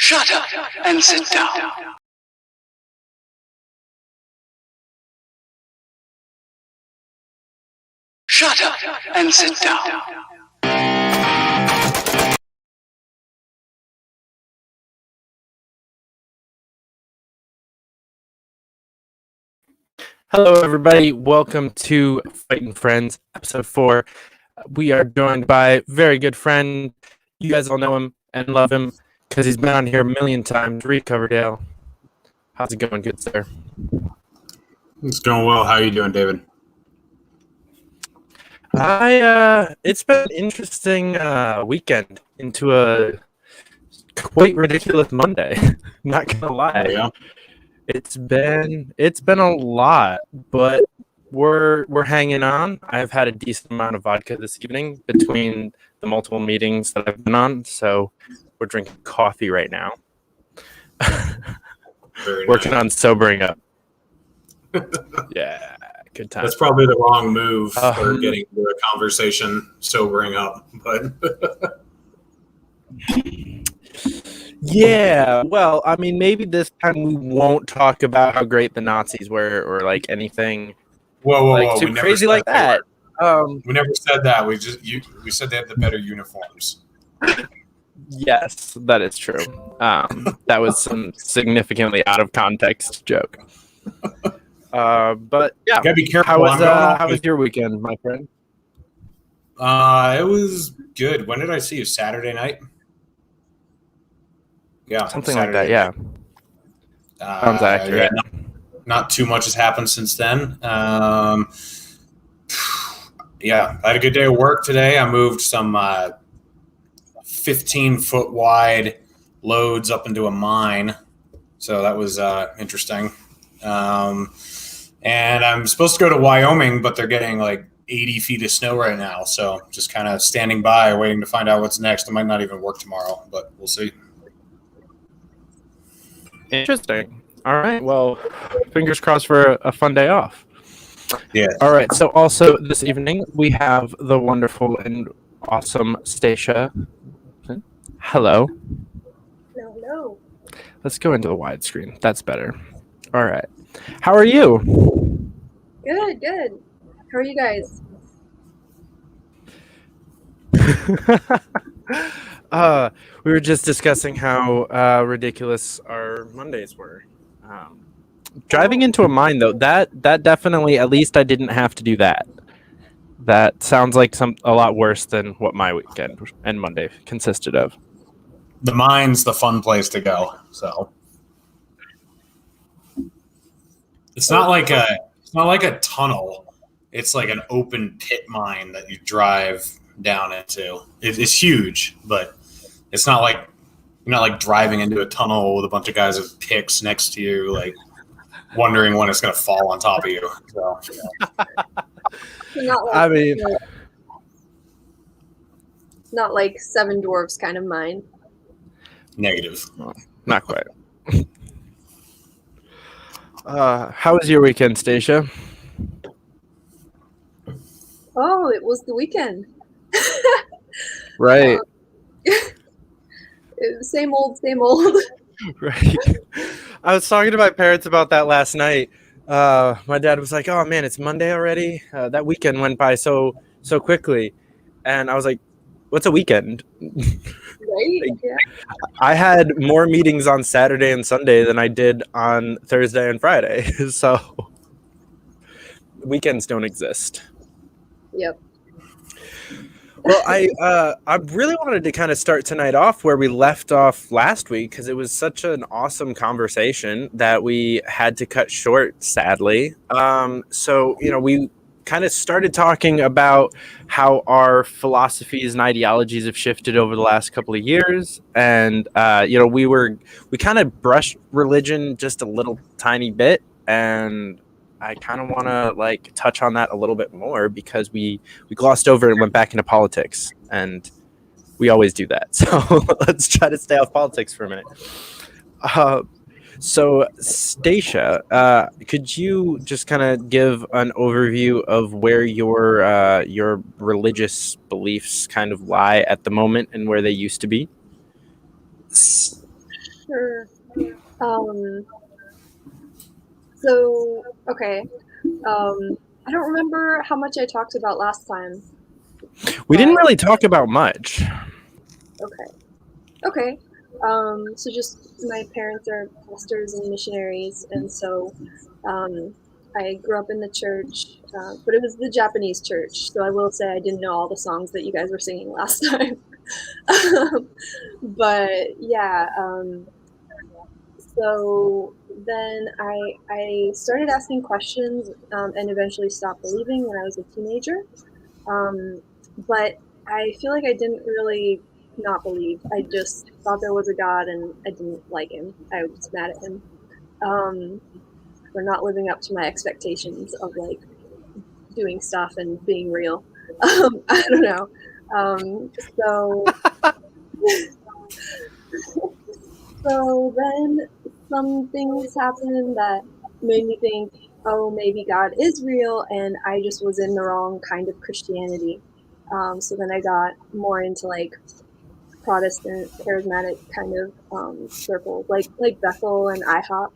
Shut up and sit down. Shut up and sit down. Hello, everybody. Welcome to Fite Friends, episode 4. We are joined by a very good friend. You guys all know him and love him because he's been on here a million times. Reed Coverdale. How's it going, good sir? It's going well. How are you doing, David? It's been an interesting weekend into a quite ridiculous Monday. Not gonna lie. Yeah. It's been a lot, but we're hanging on. I've had a decent amount of vodka this evening between the multiple meetings that I've been on, so we're drinking coffee right now. Working on sobering up. Yeah, good time. That's probably the wrong move for getting into a conversation, sobering up, but yeah, well, I mean, maybe this time we won't talk about how great the Nazis were or like anything whoa. too crazy like that. We never said that. We said they had the better uniforms. Yes, that is true. That was some significantly out of context joke. But yeah, You gotta be careful. How was your weekend, my friend? It was good. When did I see you? Saturday night? Yeah, Something Saturday like that. Yeah, sounds accurate. Yeah, not too much has happened since then. Yeah, I had a good day of work today. I moved some 15-foot wide loads up into a mine, so that was interesting. And I'm supposed to go to Wyoming, but they're getting like 80 feet of snow right now, so just kind of standing by, waiting to find out what's next. I might not even work tomorrow, but we'll see. Interesting. All right. Well, fingers crossed for a fun day off. Yeah. All right. So also this evening we have the wonderful and awesome Stacia. Hello. Hello. Let's go into the widescreen. That's better. All right. How are you? Good. How are you guys? We were just discussing how ridiculous our Mondays were. Driving into a mine, though, that definitely, at least I didn't have to do that. That sounds like a lot worse than what my weekend and Monday consisted of. The mine's the fun place to go. So it's not like a tunnel. It's like an open pit mine that you drive down into. It's huge, but it's not like you're not like driving into a tunnel with a bunch of guys with picks next to you, like wondering when it's going to fall on top of you. So, Not like Seven Dwarfs kind of mine. Negative. Well, not quite. How was your weekend, Stacia? Oh, it was the weekend. Right. Same old. Right. I was talking to my parents about that last night. My dad was like, "Oh man, it's Monday already." That weekend went by so quickly, and I was like, "What's a weekend?" Right? Yeah. I had more meetings on Saturday and Sunday than I did on Thursday and Friday, so weekends don't exist. Yep. Well, I really wanted to kind of start tonight off where we left off last week because it was such an awesome conversation that we had to cut short, sadly. So, we kind of started talking about how our philosophies and ideologies have shifted over the last couple of years. And, we kind of brushed religion just a little tiny bit. And I kind of want to touch on that a little bit more because we glossed over and went back into politics, and we always do that. So let's try to stay off politics for a minute. So Stacia, could you just kind of give an overview of where your religious beliefs kind of lie at the moment and where they used to be? Sure. Um, so, okay. I don't remember how much I talked about last time. We didn't really talk about much. Okay. Okay. So just my parents are pastors and missionaries, and so I grew up in the church, but it was the Japanese church. So I will say I didn't know all the songs that you guys were singing last time. But yeah, so then I started asking questions and eventually stopped believing when I was a teenager. Um, but I feel like I didn't really not believe. I just thought there was a God and I didn't like him. I was mad at him um, for not living up to my expectations of like doing stuff and being real. I don't know. Um, so so then some things happened that made me think, oh, maybe God is real, and I just was in the wrong kind of Christianity. So then I got more into like Protestant, charismatic kind of circles, like Bethel and IHOP.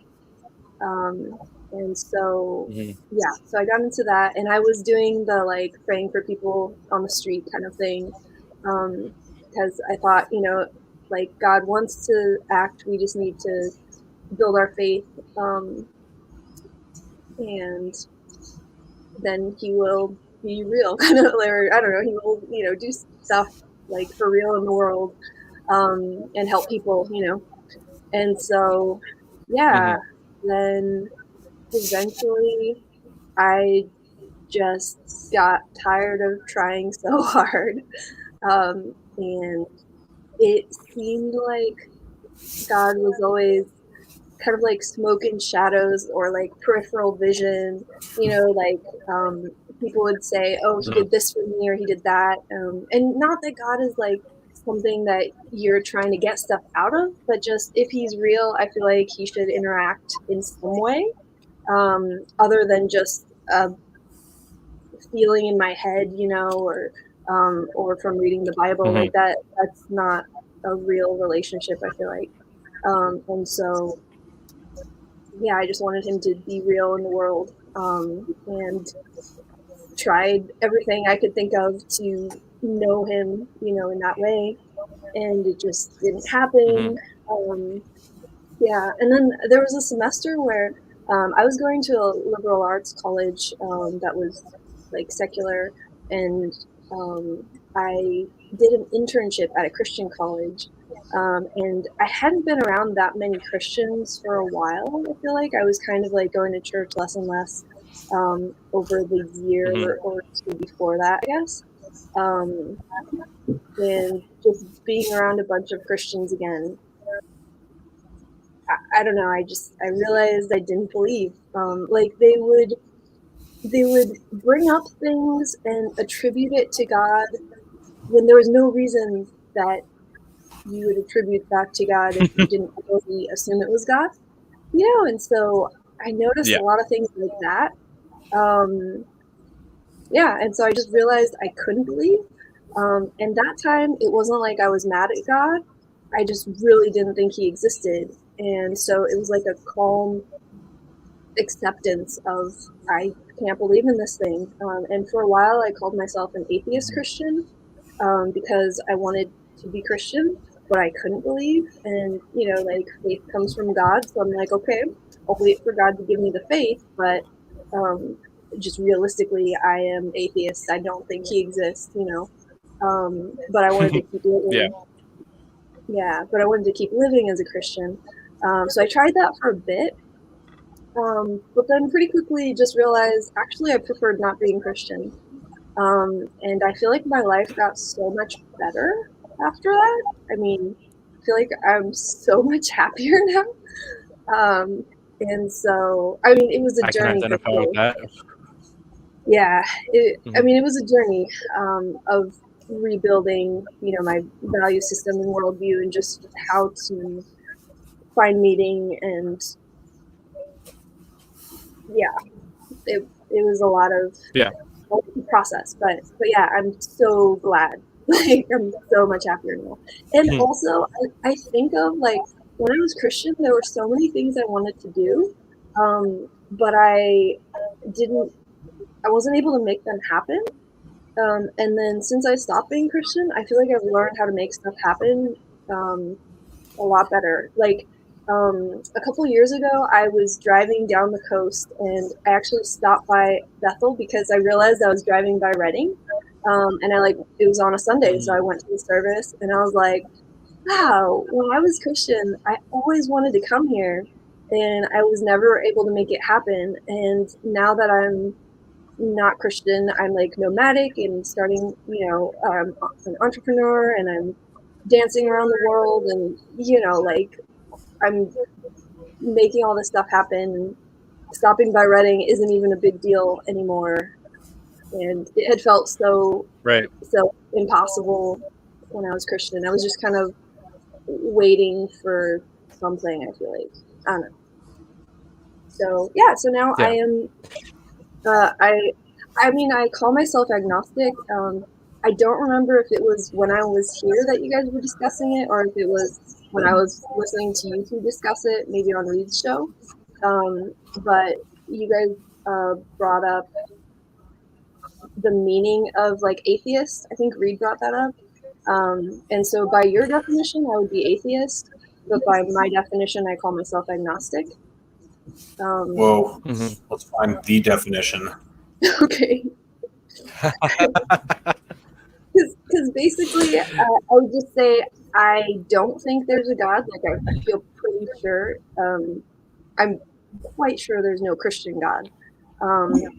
And so yeah, so I got into that, and I was doing the like praying for people on the street kind of thing, because I thought, like God wants to act, we just need to build our faith, and then He will be real, kind of, or I don't know, He will, do stuff like for real in the world, and help people. And so, yeah, then eventually I just got tired of trying so hard. And it seemed like God was always kind of like smoke and shadows or like peripheral vision, like people would say, oh, he did this for me or he did that. And not that God is like something that you're trying to get stuff out of, but just if he's real, I feel like he should interact in some way, other than just a feeling in my head, or from reading the Bible. Like that. That's not a real relationship, I feel like. And so, yeah, I just wanted him to be real in the world, and tried everything I could think of to know him, in that way. And it just didn't happen. Yeah, and then there was a semester where I was going to a liberal arts college that was like secular, and I did an internship at a Christian college. And I hadn't been around that many Christians for a while. I feel like I was kind of like going to church less and less over the year or two before that, I guess. And just being around a bunch of Christians again, I don't know. I realized I didn't believe. Like they would bring up things and attribute it to God when there was no reason that you would attribute that to God if you didn't really assume it was God. And so I noticed a lot of things like that. And so I just realized I couldn't believe. And that time, it wasn't like I was mad at God. I just really didn't think he existed. And so it was like a calm acceptance of, I can't believe in this thing. And for a while, I called myself an atheist Christian, because I wanted to be Christian, but I couldn't believe. And, like faith comes from God. So I'm like, okay, I'll wait for God to give me the faith. But just realistically, I am atheist. I don't think he exists. But I wanted to keep living. But I wanted to keep living as a Christian. So I tried that for a bit. But then pretty quickly just realized, actually, I preferred not being Christian. And I feel like my life got so much better after that. I mean, I feel like I'm so much happier now. And so, I mean, it was a journey. I can identify with that. Yeah, I mean, it was a journey of rebuilding, my value system and worldview, and just how to find meaning. And it was a lot of process, but yeah, I'm so glad. Like, I'm so much happier now. And also, I think of like when I was Christian, there were so many things I wanted to do, but I wasn't able to make them happen. And then since I stopped being Christian, I feel like I've learned how to make stuff happen a lot better. Like a couple years ago, I was driving down the coast, and I actually stopped by Bethel because I realized I was driving by Reading, and it was on a Sunday, so I went to the service, and I was like, wow, when I was Christian, I always wanted to come here, and I was never able to make it happen. And now that I'm not Christian, I'm like nomadic and starting, I'm an entrepreneur, and I'm dancing around the world, and like I'm making all this stuff happen. Stopping by Reading isn't even a big deal anymore, and it had felt so impossible when I was Christian. I was just kind of waiting for something. I feel like, I don't know. So yeah, so now I am. I mean, I call myself agnostic. I don't remember if it was when I was here that you guys were discussing it, or if it was when I was listening to you two discuss it, maybe on Reed's show. But you guys brought up the meaning of like atheist. I think Reed brought that up. And so by your definition, I would be atheist, but by my definition, I call myself agnostic. Whoa, let's find the definition. Okay. Because basically, I would just say I don't think there's a God. Like I feel pretty sure. I'm quite sure there's no Christian God,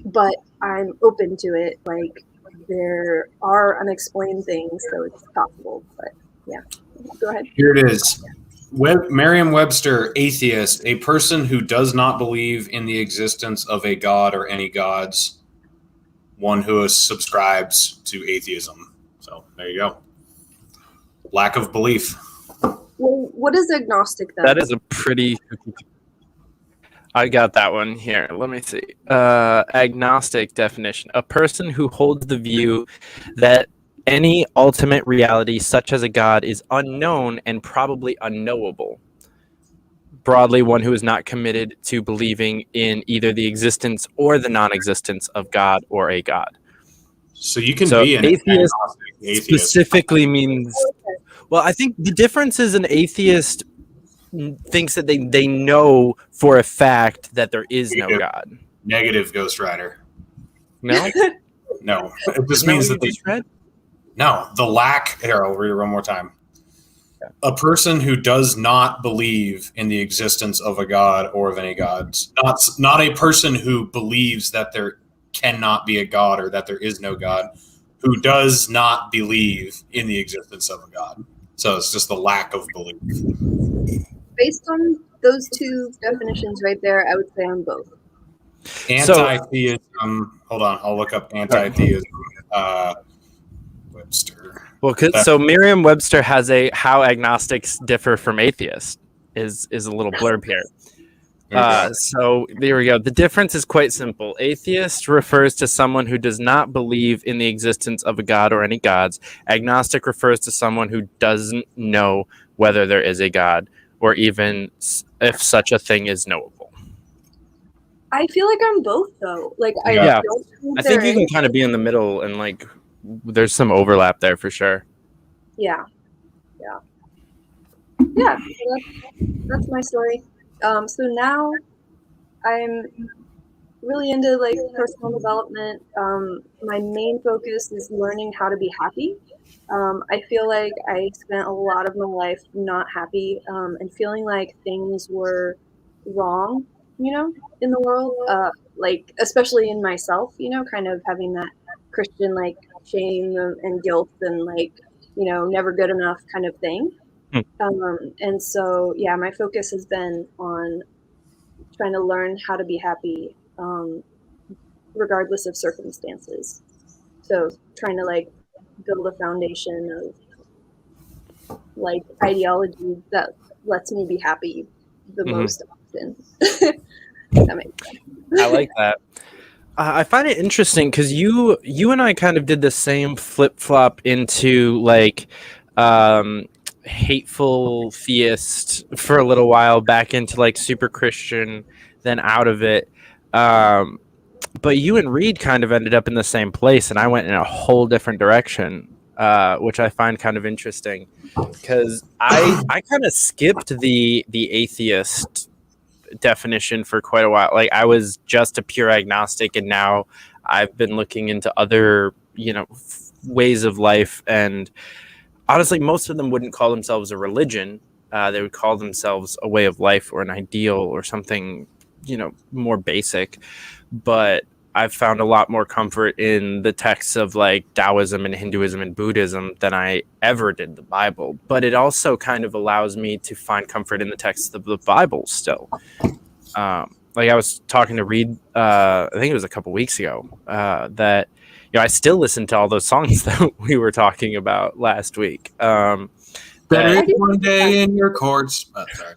but I'm open to it. Like there are unexplained things, so it's possible. But yeah, go ahead. Here it is. Merriam-Webster, atheist, a person who does not believe in the existence of a god or any gods. One who subscribes to atheism. So there you go. Lack of belief. Well, what is agnostic then? That is a pretty... I got that one here. Let me see. Agnostic definition. A person who holds the view that any ultimate reality, such as a god, is unknown and probably unknowable. Broadly, one who is not committed to believing in either the existence or the non-existence of God or a god. So you can be an atheist. Atheist Specifically means... Well, I think the difference is an atheist thinks that they know for a fact that there is no God. Negative, Ghost Rider. No? No. It just means that they... read? No, the lack... Here, I'll read it one more time. A person who does not believe in the existence of a god or of any gods. Not a person who believes that there cannot be a god or that there is no God, who does not believe in the existence of a god. So it's just the lack of belief. Based on those two definitions right there, I would say I'm both. Anti-theism. Hold on, I'll look up anti-theism. Webster. Well, so Merriam-Webster has a how agnostics differ from atheists is a little blurb here. So there we go. The difference is quite simple. Atheist refers to someone who does not believe in the existence of a god or any gods. Agnostic refers to someone who doesn't know whether there is a god or even if such a thing is knowable. I feel like I'm both though. Like I think you can kind of be in the middle, and like there's some overlap there for sure. Yeah. So that's my story. So now I'm really into like personal development. My main focus is learning how to be happy. I feel like I spent a lot of my life not happy and feeling like things were wrong, in the world, like especially in myself, kind of having that Christian like shame and guilt and like, never good enough kind of thing. And so, yeah, my focus has been on trying to learn how to be happy regardless of circumstances. So trying to like build a foundation of like ideology that lets me be happy the most often. That makes sense. I like that. I find it interesting because you and I kind of did the same flip-flop into like hateful theist for a little while, back into like super Christian, then out of it. But you and Reed kind of ended up in the same place, and I went in a whole different direction, which I find kind of interesting, because I kind of skipped the atheist definition for quite a while. Like, I was just a pure agnostic, and now I've been looking into other, ways of life. And honestly, most of them wouldn't call themselves a religion. They would call themselves a way of life or an ideal or something, more basic. But I've found a lot more comfort in the texts of like Taoism and Hinduism and Buddhism than I ever did the Bible. But it also kind of allows me to find comfort in the texts of the Bible still. Like, I was talking to Reed, I think it was a couple weeks ago, that I still listen to all those songs that we were talking about last week. Better one day in your courts. Oh, sorry.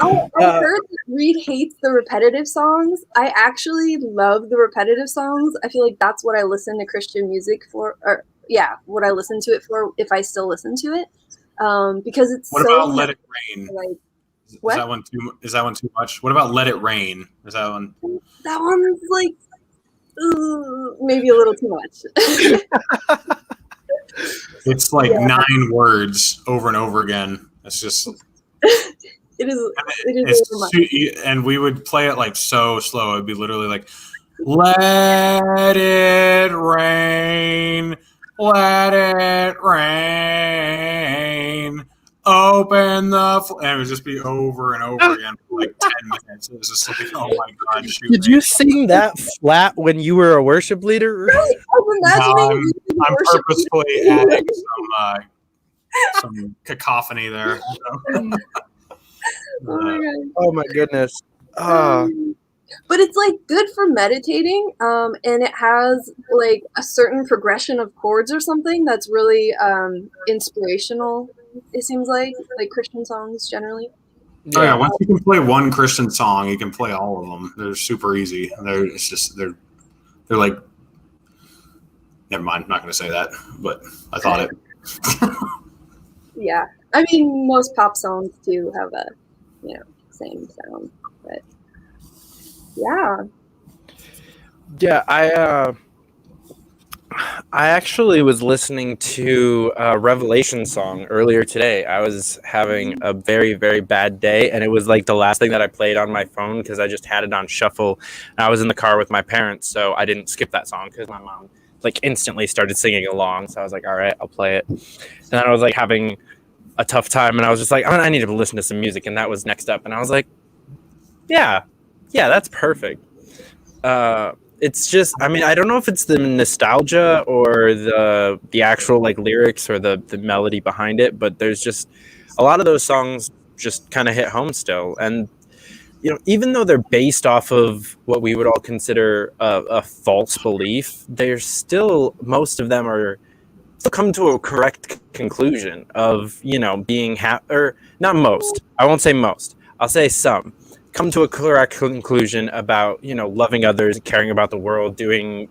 I heard that Reed hates the repetitive songs. I actually love the repetitive songs. I feel like that's what I listen to Christian music for, or what I listen to it for, if I still listen to it, because it's. What about Let It Rain? Like, what? Is that one too much? What about Let It Rain? Is that one? That one's like maybe a little too much. It's like 9 words over and over again. It's just. It is. And we would play it like so slow. It'd be literally like, let it rain, let it rain, open the and it would just be over and over again for like 10 minutes. It was just like, oh my God. Did you sing that flat when you were a worship leader? Right. I'm purposefully adding some cacophony there. Oh my goodness. But it's like good for meditating, and it has like a certain progression of chords or something that's really inspirational. It seems like Christian songs generally. Oh yeah, once you can play one Christian song, you can play all of them. They're super easy. They're like, never mind. I'm not going to say that, but I thought it. Yeah, I mean, most pop songs do have a same sound, but yeah, I actually was listening to a Revelation song earlier today. I was having a very, very bad day, and it was like the last thing that I played on my phone because I just had it on shuffle. And I was in the car with my parents, so I didn't skip that song because my mom like instantly started singing along. So I was like, all right, I'll play it. And then I was like having a tough time, and I was just like, I need to listen to some music, and that was next up. And I was like, yeah, that's perfect. It's just, I mean, I don't know if it's the nostalgia or the actual like lyrics or the melody behind it, but there's just a lot of those songs just kind of hit home still. And even though they're based off of what we would all consider a false belief, there's still, most of them are still come to a correct conclusion of being or not most. I won't say most. I'll say some. Come to a correct conclusion about loving others, caring about the world, doing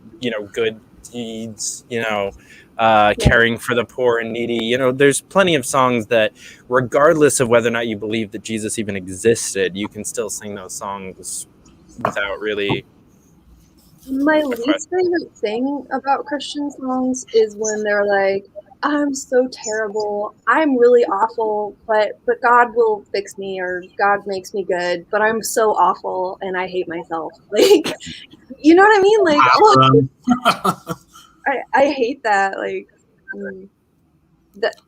good deeds, caring for the poor and needy. There's plenty of songs that, regardless of whether or not you believe that Jesus even existed, you can still sing those songs without really. My least favorite thing about Christian songs is when they're like, I'm so terrible, I'm really awful, but God will fix me, or God makes me good, but I'm so awful and I hate myself. Like, you know what I mean? Like, I hate that. Like,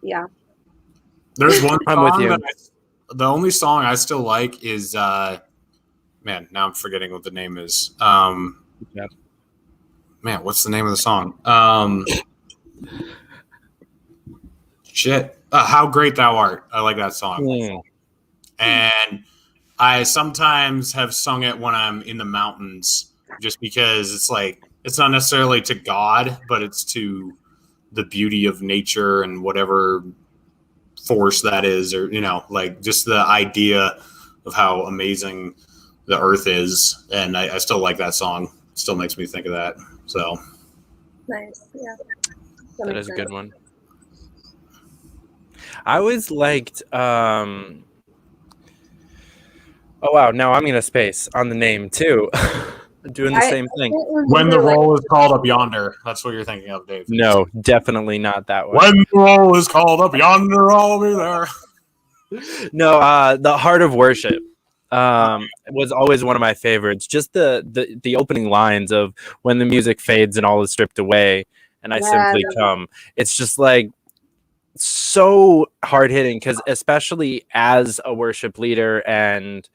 yeah. There's one I'm song with you. The only song I still like is, now I'm forgetting what the name is. Man, what's the name of the song? How Great Thou Art. I like that song. And I sometimes have sung it when I'm in the mountains, just because it's like, it's not necessarily to God, but it's to the beauty of nature and whatever force that is, or, like just the idea of how amazing the earth is. And I still like that song. It still makes me think of that. So nice. Yeah. That is a good one. I always liked. Oh wow! Now I'm gonna space on the name too. Doing the same thing. When the roll is called up yonder. That's what you're thinking of, Dave. No, definitely not that one. When the roll is called up yonder, I'll be there. No, the Heart of Worship was always one of my favorites. Just the opening lines of when the music fades and all is stripped away, and I simply come. It's just like so hard hitting because especially as a worship leader and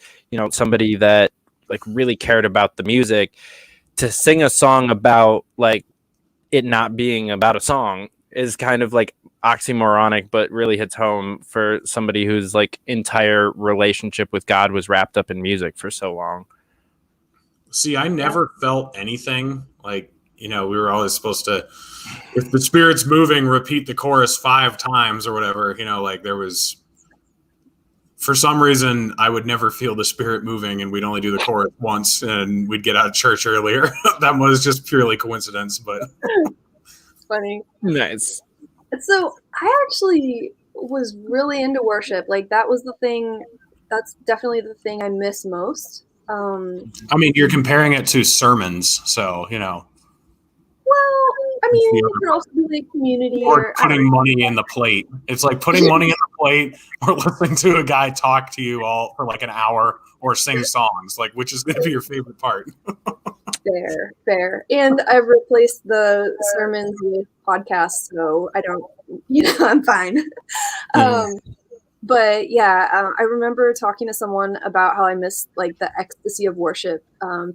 somebody that like really cared about the music, to sing a song about like it not being about a song is kind of like oxymoronic, but really hits home for somebody whose like entire relationship with God was wrapped up in music for so long. See, I never felt anything like, we were always supposed to, if the Spirit's moving, repeat the chorus 5 times or whatever, like there was, for some reason, I would never feel the Spirit moving and we'd only do the chorus once and we'd get out of church earlier. That was just purely coincidence, but. It's funny. Nice. So I actually was really into worship. Like that was the thing. That's definitely the thing I miss most. I mean, you're comparing it to sermons, so Well, I mean, you can also do like community or putting money in the plate. It's like putting money in the plate or listening to a guy talk to you all for like an hour or sing songs. Like, which is going to be your favorite part? Fair. And I've replaced the sermons with podcasts, so I don't, I'm fine. But yeah, I remember talking to someone about how I missed like the ecstasy of worship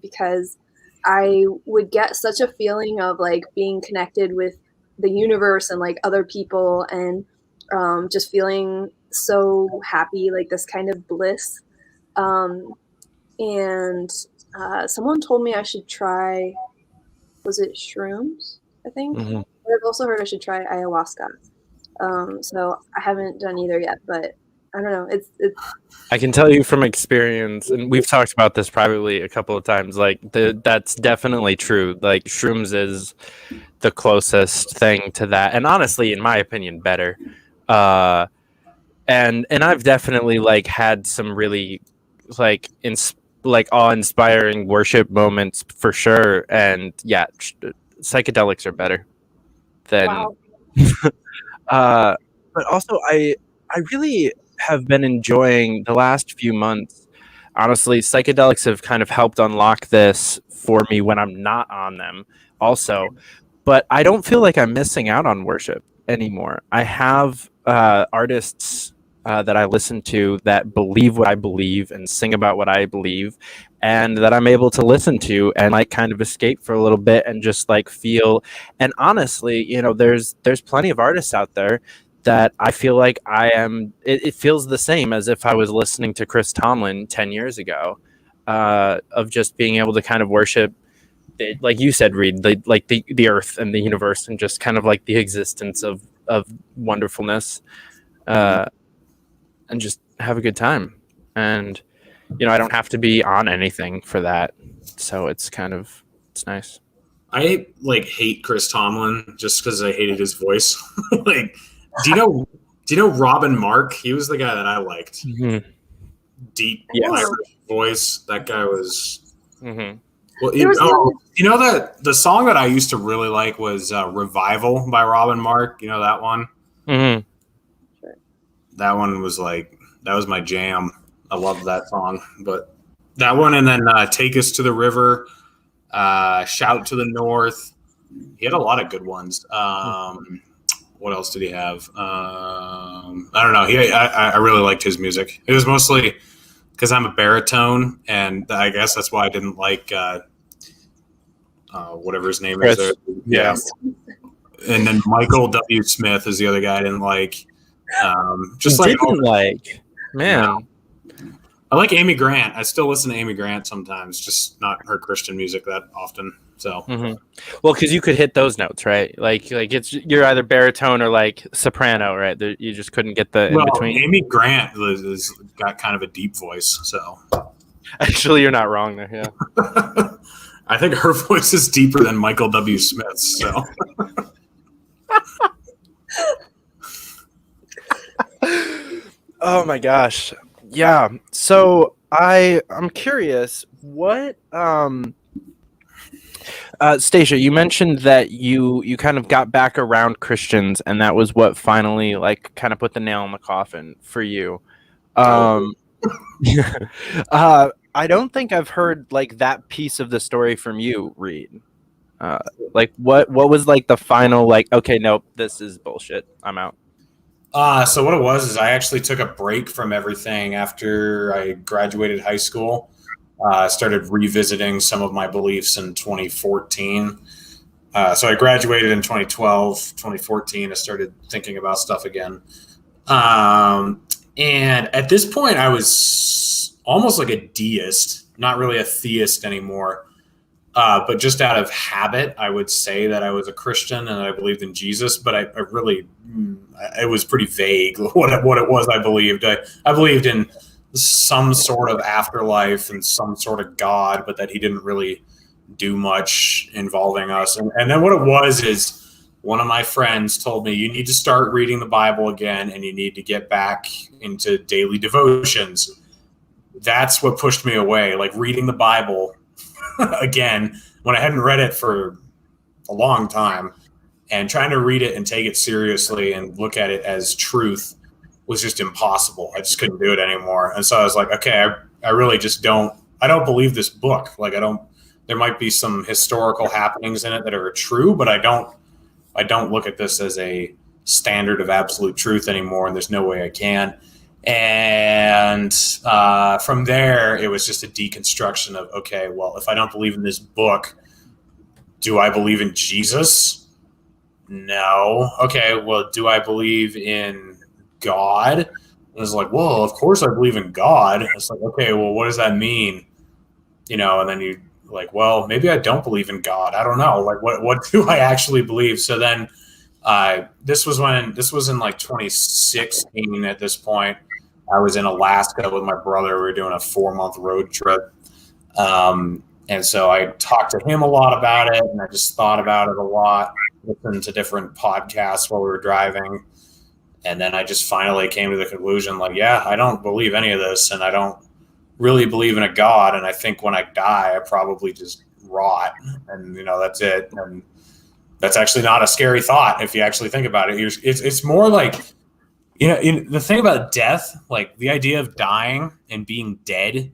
because I would get such a feeling of like being connected with the universe and like other people and just feeling so happy, like this kind of bliss. And someone told me I should try, was it shrooms, I think? Mm-hmm. But I've also heard I should try ayahuasca. So I haven't done either yet, but I don't know. It's I can tell you from experience, and we've talked about this privately a couple of times, like that's definitely true. Like shrooms is the closest thing to that. And honestly, in my opinion, better. And I've definitely like had some really like awe-inspiring worship moments for sure. And yeah, psychedelics are better than but also I really have been enjoying the last few months. Honestly, psychedelics have kind of helped unlock this for me when I'm not on them also. But I don't feel like I'm missing out on worship anymore. I have artists that I listen to that believe what I believe and sing about what I believe, and that I'm able to listen to and like kind of escape for a little bit and just like feel. And honestly, there's plenty of artists out there that I feel like I am. It feels the same as if I was listening to Chris Tomlin 10 years ago, of just being able to kind of worship, like you said, Reed, the earth and the universe, and just kind of like the existence of wonderfulness, and just have a good time. And I don't have to be on anything for that, so it's nice. I like hate Chris Tomlin just because I hated his voice. Like, do you know Robin Mark? He was the guy that I liked. Mm-hmm. Deep Yes. Irish voice. That guy was. Mm-hmm. Well, that the song that I used to really like was "Revival" by Robin Mark. You know that one? Mm-hmm. That one was that was my jam. I loved that song, but that one, and then "Take Us to the River," "Shout to the North." He had a lot of good ones. What else did he have? I don't know. I really liked his music. It was mostly because I'm a baritone, and I guess that's why I didn't like whatever his name is. Yeah. And then Michael W. Smith is the other guy I didn't like. Man. No. I like Amy Grant. I still listen to Amy Grant sometimes, just not her Christian music that often. So, well, because you could hit those notes, right? Like you're either baritone or like soprano, right? You just couldn't get the in between. Amy Grant has got kind of a deep voice, so actually, you're not wrong there. Yeah, I think her voice is deeper than Michael W. Smith's. So, Oh my gosh. Yeah. So I'm curious, what Stacia, you mentioned that you kind of got back around Christians and that was what finally like kind of put the nail in the coffin for you. Probably. Um I don't think I've heard like that piece of the story from you, Reed. Like what was like the final like, okay, nope, this is bullshit. I'm out. So what it was is I actually took a break from everything after I graduated high school. I started revisiting some of my beliefs in 2014. So I graduated in 2012, 2014. I started thinking about stuff again. Um, and at this point, I was almost like a deist, not really a theist anymore. But just out of habit, I would say that I was a Christian and I believed in Jesus. But I really, it was pretty vague what it was I believed. I believed in some sort of afterlife and some sort of God, but that he didn't really do much involving us. And then what it was is one of my friends told me, you need to start reading the Bible again and you need to get back into daily devotions. That's what pushed me away. Like reading the Bible again when I hadn't read it for a long time, and trying to read it and take it seriously and look at it as truth was just impossible. I just couldn't do it anymore. And so I was like, okay, I really just I don't believe this book. Like there might be some historical happenings in it that are true, but I don't look at this as a standard of absolute truth anymore. And there's no way I can. And from there, it was just a deconstruction of, okay, well, if I don't believe in this book, do I believe in Jesus? No. Okay, well, do I believe in God? And it's like, well, of course I believe in God. It's like, okay, well, what does that mean? And then you like, well, maybe I don't believe in God. I don't know. Like, what do I actually believe? So then this was in like 2016 at this point. I was in Alaska with my brother. We were doing a 4-month road trip. And so I talked to him a lot about it, and I just thought about it a lot, listened to different podcasts while we were driving. And then I just finally came to the conclusion, like, yeah, I don't believe any of this, and I don't really believe in a God. And I think when I die, I probably just rot, and, that's it. And that's actually not a scary thought if you actually think about it. It's more like, the thing about death, like the idea of dying and being dead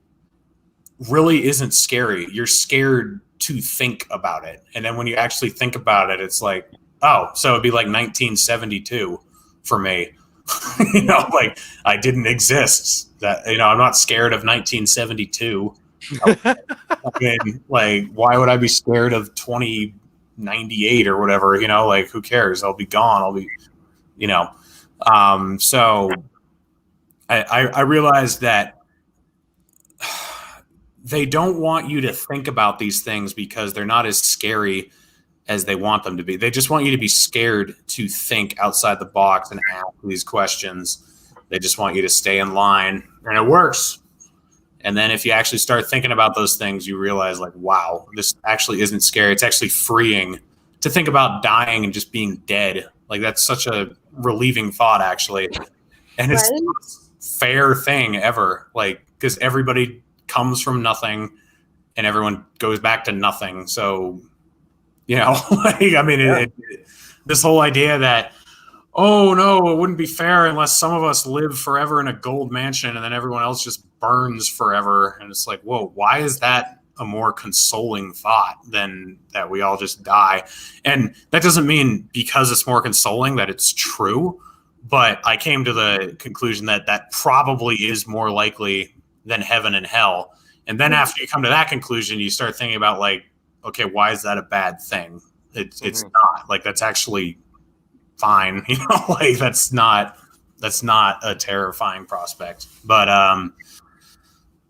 really isn't scary. You're scared to think about it. And then when you actually think about it, it's like, oh, so it'd be like 1972 for me. Like I didn't exist. That, I'm not scared of 1972. I mean, like, why would I be scared of 2098 or whatever? Like, who cares? I'll be gone. I'll be, so I realized that they don't want you to think about these things because they're not as scary as they want them to be. They just want you to be scared to think outside the box and ask these questions. They just want you to stay in line, and it works. And then if you actually start thinking about those things, you realize, like, wow, this actually isn't scary. It's actually freeing to think about dying and just being dead. Like, that's such a relieving thought, actually. And it's the most fair thing ever. Like, because everybody comes from nothing and everyone goes back to nothing. So, this whole idea that, oh no, it wouldn't be fair unless some of us live forever in a gold mansion and then everyone else just burns forever. And it's like, whoa, why is that a more consoling thought than that we all just die? And that doesn't mean because it's more consoling that it's true, but I came to the conclusion that that probably is more likely than heaven and hell. And then after you come to that conclusion, you start thinking about, like, okay, why is that a bad thing? It's not. Like, that's actually fine. Like, that's not a terrifying prospect. But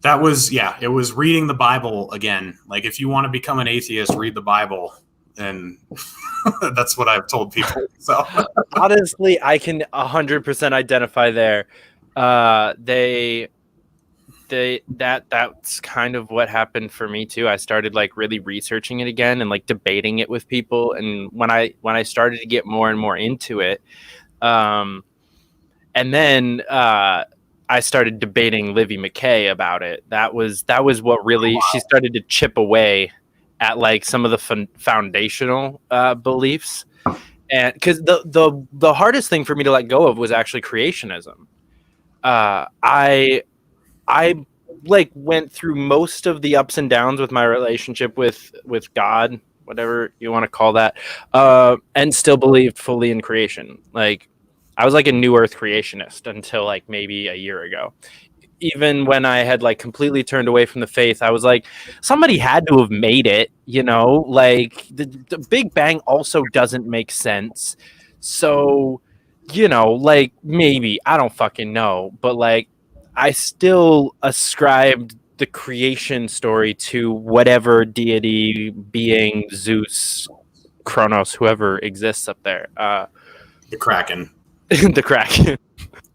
that was, it was reading the Bible again. Like, if you want to become an atheist, read the Bible. And that's what I've told people. So honestly, I can 100% identify there. That's kind of what happened for me too. I started like really researching it again and like debating it with people. And when I started to get more and more into it, and then I started debating Livy McKay about it. That was what really she started to chip away at like some of the foundational beliefs, and because the hardest thing for me to let go of was actually creationism. I like went through most of the ups and downs with my relationship with God, whatever you want to call that, and still believed fully in creation. Like I was like a new earth creationist until like maybe a year ago. Even when I had like completely turned away from the faith, I was like, somebody had to have made it, you know, like the Big Bang also doesn't make sense. So, you know, like maybe, I don't fucking know, but like I still ascribed the creation story to whatever deity, being, Zeus, Kronos, whoever exists up there. The Kraken. The Kraken.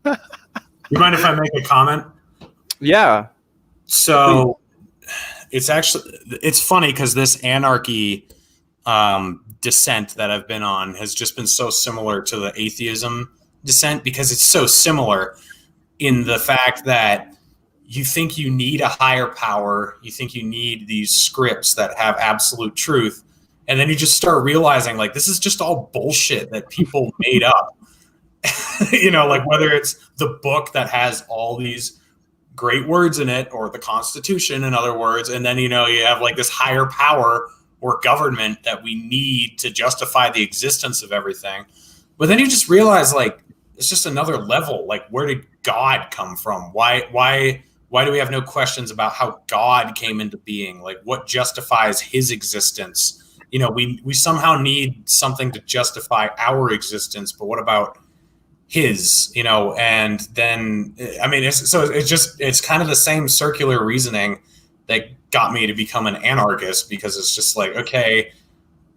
You mind if I make a comment? Yeah. So it's funny because this anarchy descent that I've been on has just been so similar to the atheism descent, because it's so similar in the fact that you think you need a higher power, you think you need these scripts that have absolute truth, and then you just start realizing like this is just all bullshit that people made up. You know, like whether it's the book that has all these great words in it, or the Constitution, in other words, and then, you know, you have like this higher power or government that we need to justify the existence of everything. But then you just realize like it's just another level. Like, where did God come from? Why do we have no questions about how God came into being? Like, what justifies his existence? You know, we somehow need something to justify our existence, but what about his, you know? And then, I mean, it's kind of the same circular reasoning that got me to become an anarchist, because it's just like, okay,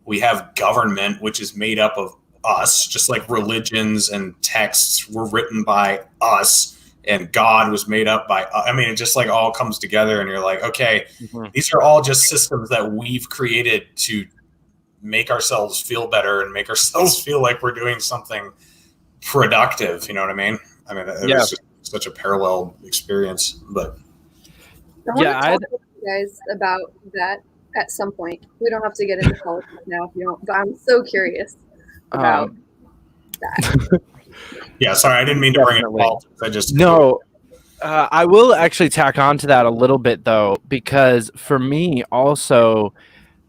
we have government, which is made up of us, just like religions and texts were written by us, and God was made up by, I mean, it just like all comes together, and you're like, okay, these are all just systems that we've created to make ourselves feel better and make ourselves feel like we're doing something productive. You know what I mean? I mean, it was just such a parallel experience. But I want to talk to you guys about that at some point. We don't have to get into politics now if you don't, but I'm so curious about that. Yeah, sorry, I didn't mean to bring it up politics. I just I will actually tack on to that a little bit though, because for me also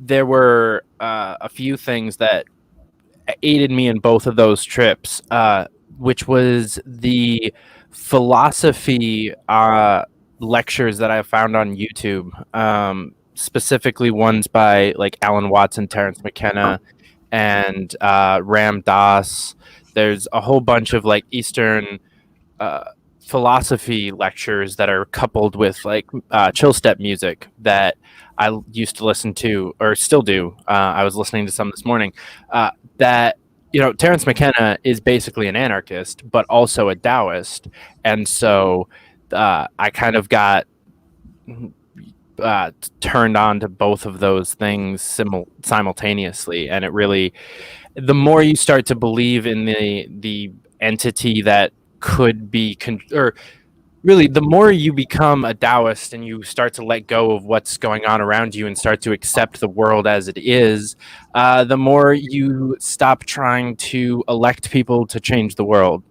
there were a few things that aided me in both of those trips, which was the philosophy lectures that I found on YouTube, specifically ones by like Alan Watts and Terence McKenna and Ram Dass. There's a whole bunch of like Eastern philosophy lectures that are coupled with like chill step music that I used to listen to, or still do. I was listening to some this morning. That, you know, Terence McKenna is basically an anarchist, but also a Taoist, and so I kind of got turned on to both of those things simultaneously, and it really, the more you start to believe in the entity that could be, or really, the more you become a Taoist and you start to let go of what's going on around you and start to accept the world as it is, the more you stop trying to elect people to change the world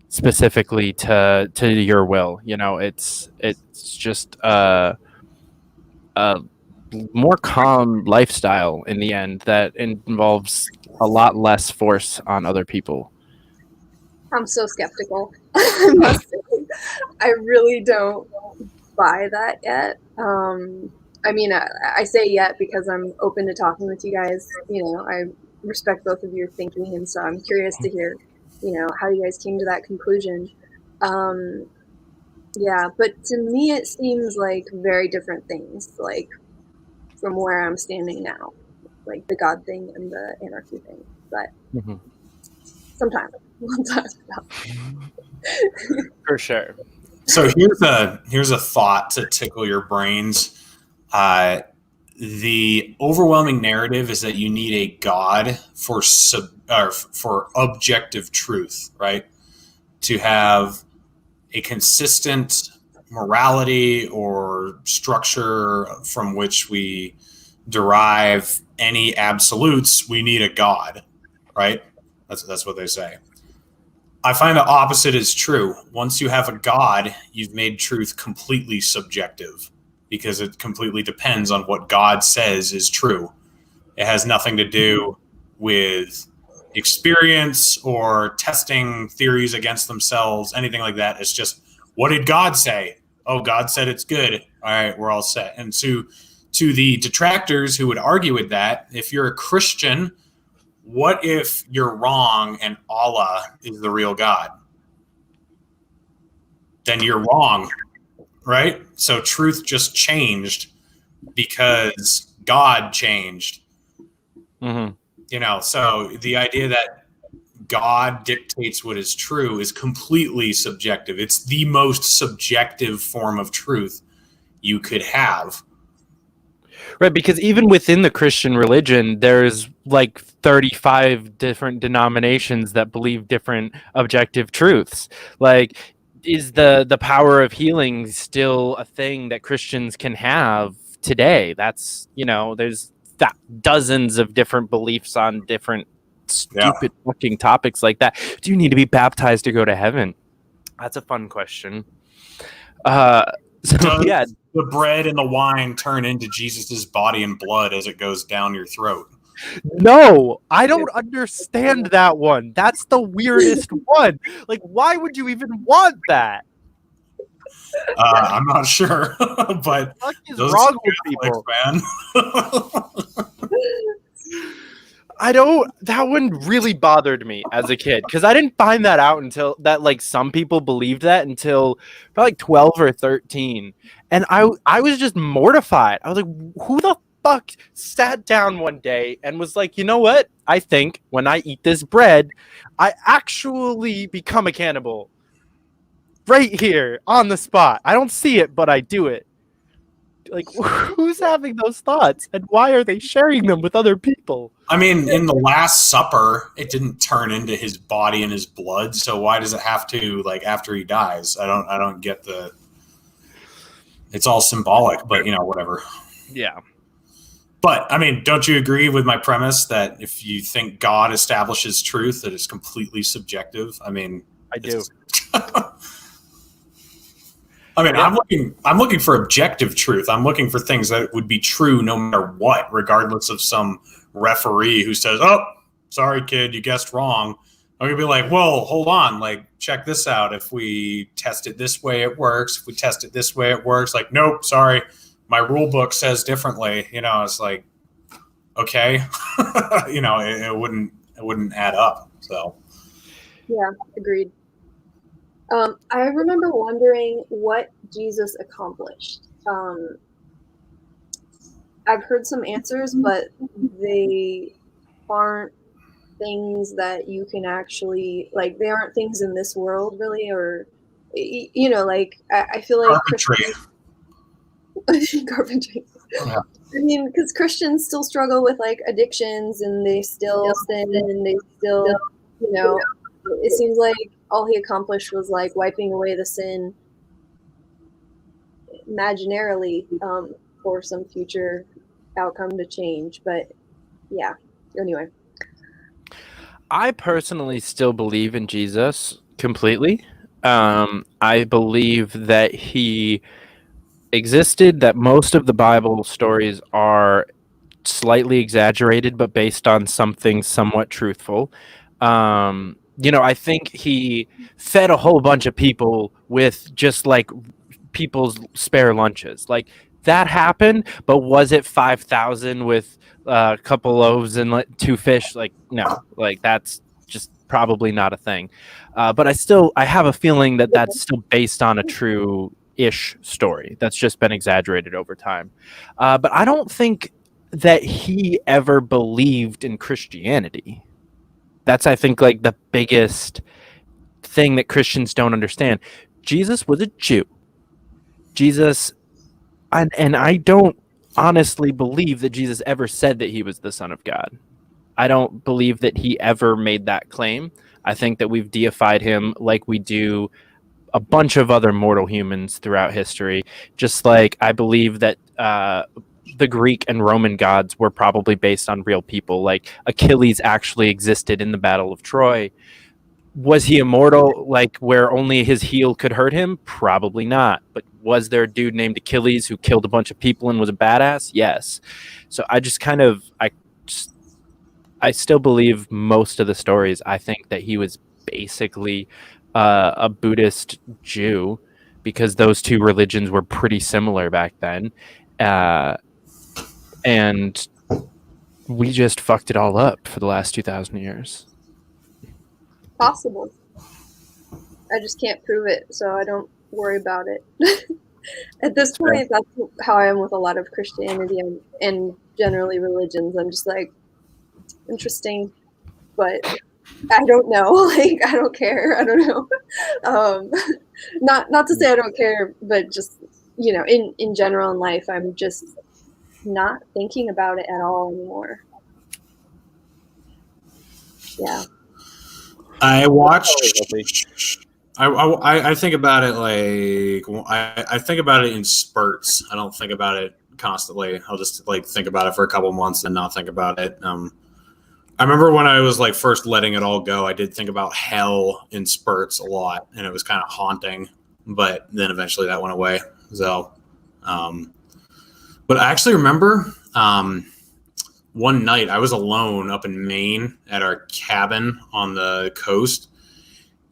specifically to your will. You know, it's just a more calm lifestyle in the end that involves a lot less force on other people. I'm so skeptical. I must say, I really don't buy that yet. I mean, I say yet because I'm open to talking with you guys. You know, I respect both of your thinking, and so I'm curious to hear, you know, how you guys came to that conclusion. Yeah, but to me, it seems like very different things, like from where I'm standing now, like the God thing and the anarchy thing. But sometimes we'll talk about it. For sure. So here's a thought to tickle your brains. The overwhelming narrative is that you need a God for objective truth, right? To have a consistent morality or structure from which we derive any absolutes, we need a God, right? That's what they say. I find the opposite is true. Once you have a God, you've made truth completely subjective because it completely depends on what God says is true. It has nothing to do with experience or testing theories against themselves, anything like that. It's just, what did God say? Oh, God said it's good. All right, we're all set. And to the detractors who would argue with that, if you're a Christian, what if you're wrong and Allah is the real God? Then you're wrong, right? So truth just changed because God changed. Mm-hmm. You know, so the idea that God dictates what is true is completely subjective. It's the most subjective form of truth you could have. Right, because even within the Christian religion, there's like 35 different denominations that believe different objective truths. Like, is the power of healing still a thing that Christians can have today? That's, there's dozens of different beliefs on different stupid fucking topics like that. Do you need to be baptized to go to heaven? That's a fun question. Does the bread and the wine turn into Jesus's body and blood as it goes down your throat? No, I don't understand that one. That's the weirdest one. Like, why would you even want that? I'm not sure, but what is wrong with people, man? That one really bothered me as a kid because I didn't find that out until that, like, some people believed that until probably like 12 or 13. And I was just mortified. I was like, who the fuck sat down one day and was like, you know what? I think when I eat this bread, I actually become a cannibal. Right here on the spot. I don't see it, but I do it. Like, who's having those thoughts and why are they sharing them with other people? I mean, in the Last Supper, it didn't turn into his body and his blood. So why does it have to, like, after he dies? I don't get the. It's all symbolic, but whatever. Yeah. But I mean, don't you agree with my premise that if you think God establishes truth, that it's completely subjective? I mean, I do. I mean, yeah. I'm looking for objective truth. I'm looking for things that would be true no matter what, regardless of some referee who says, "Oh, sorry, kid, you guessed wrong." I'm gonna be like, "Whoa, hold on! Like, check this out. If we test it this way, it works. If we test it this way, it works." Like, nope, sorry, my rule book says differently. It's like, okay, it wouldn't add up. So, yeah, agreed. I remember wondering what Jesus accomplished. I've heard some answers, but they aren't things that you can actually, like, they aren't things in this world, really, or, like, I feel like carpentry. Yeah. I mean, because Christians still struggle with, like, addictions, and they still sin, and they still, it seems like all he accomplished was, like, wiping away the sin imaginarily for some future outcome to change. But yeah, anyway. I personally still believe in Jesus completely. I believe that he existed, that most of the Bible stories are slightly exaggerated, but based on something somewhat truthful. I think he fed a whole bunch of people with just like people's spare lunches. Like, that happened, but was it 5,000 with a couple loaves and 2 fish? Like, no, like, that's just probably not a thing. But I have a feeling that that's still based on a true-ish story that's just been exaggerated over time. But I don't think that he ever believed in Christianity. That's, I think, like, the biggest thing that Christians don't understand. Jesus was a Jew. Jesus, and I don't honestly believe that Jesus ever said that he was the Son of God. I don't believe that he ever made that claim. I think that we've deified him like we do a bunch of other mortal humans throughout history. Just like I believe that the Greek and Roman gods were probably based on real people. Like Achilles actually existed in the Battle of Troy. Was he immortal, like where only his heel could hurt him? Probably not. But was there a dude named Achilles who killed a bunch of people and was a badass? Yes. So I just kind of, I still believe most of the stories. I think that he was basically a Buddhist Jew, because those two religions were pretty similar back then. And we just fucked it all up for the last 2,000 years. Possible. I just can't prove it, so I don't worry about it. At this point, that's how I am with a lot of Christianity and generally religions. I'm just like, interesting, but I don't know. Like, I don't care. I don't know. Not to say I don't care, but just, you know, in general in life, I'm just not thinking about it at all anymore. Yeah. I watch. I think about it like I think about it in spurts. I don't think about it constantly. I'll just like think about it for a couple months and not think about it. I remember when I was like first letting it all go, I did think about hell in spurts a lot, and it was kind of haunting. But then eventually that went away. So, but I actually remember one night I was alone up in Maine at our cabin on the coast,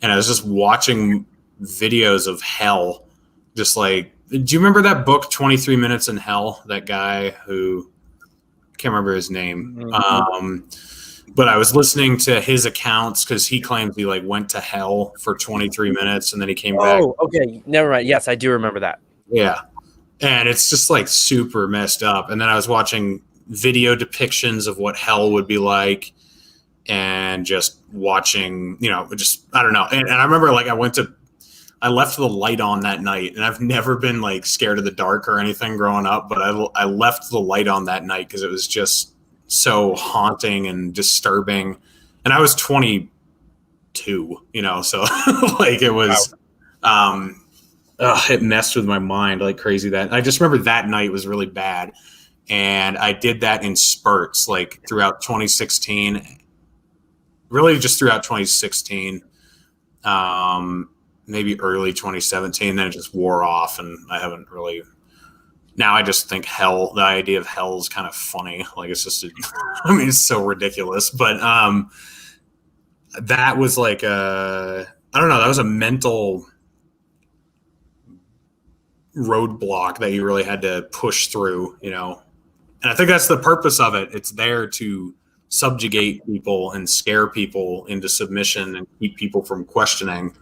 and I was just watching videos of hell. Just like, do you remember that book, 23 Minutes in Hell? That guy who, I can't remember his name. But I was listening to his accounts because he claims he like went to hell for 23 minutes and then he came back. Oh, okay. Never mind. Yes, I do remember that. Yeah. And it's just like super messed up. And then I was watching video depictions of what hell would be like and just watching, you know, just, I don't know. And I remember like I left the light on that night, and I've never been like scared of the dark or anything growing up, but I left the light on that night because it was just so haunting and disturbing. And I was 22, you know, so like it was, it messed with my mind like crazy. That I just remember that night was really bad. And I did that in spurts, like throughout 2016, really just throughout 2016, maybe early 2017, then it just wore off, and I haven't really. Now I just think hell, the idea of hell is kind of funny. Like it's just, I mean, it's so ridiculous. But that was like I don't know, that was a mental roadblock that you really had to push through, you know. And I think that's the purpose of it. It's there to subjugate people and scare people into submission and keep people from questioning.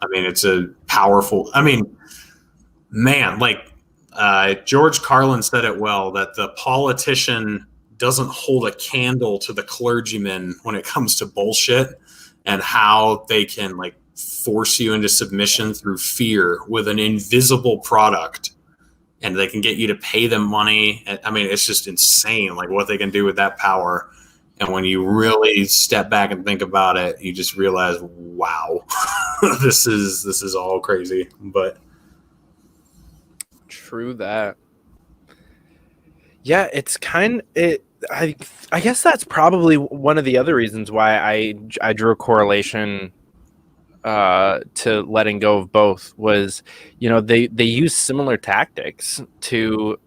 I mean, it's a powerful, I mean, man, like, George Carlin said it well, that the politician doesn't hold a candle to the clergyman when it comes to bullshit and how they can like force you into submission through fear with an invisible product, and they can get you to pay them money. I mean, it's just insane, like what they can do with that power. And when you really step back and think about it, you just realize, wow, this is all crazy. But true that. Yeah, it's I guess that's probably one of the other reasons why I drew a correlation to letting go of both was, you know, they use similar tactics to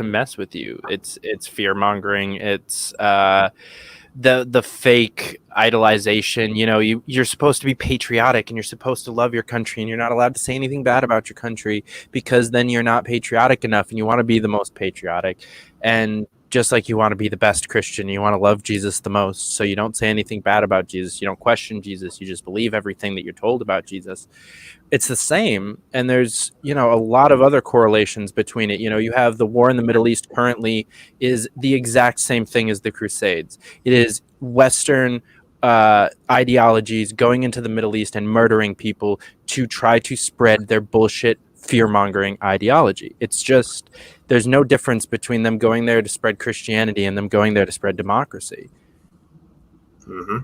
mess with you. It's fear mongering. It's the fake idolization. You know, you're supposed to be patriotic and you're supposed to love your country, and you're not allowed to say anything bad about your country because then you're not patriotic enough, and you want to be the most patriotic. And just like you want to be the best Christian, you want to love Jesus the most, so you don't say anything bad about Jesus. You don't question Jesus. You just believe everything that you're told about Jesus. It's the same. And there's, you know, a lot of other correlations between it. You know, you have the war in the Middle East currently is the exact same thing as the Crusades. It is Western ideologies going into the Middle East and murdering people to try to spread their bullshit fear-mongering ideology. It's just, there's no difference between them going there to spread Christianity and them going there to spread democracy. Mm-hmm.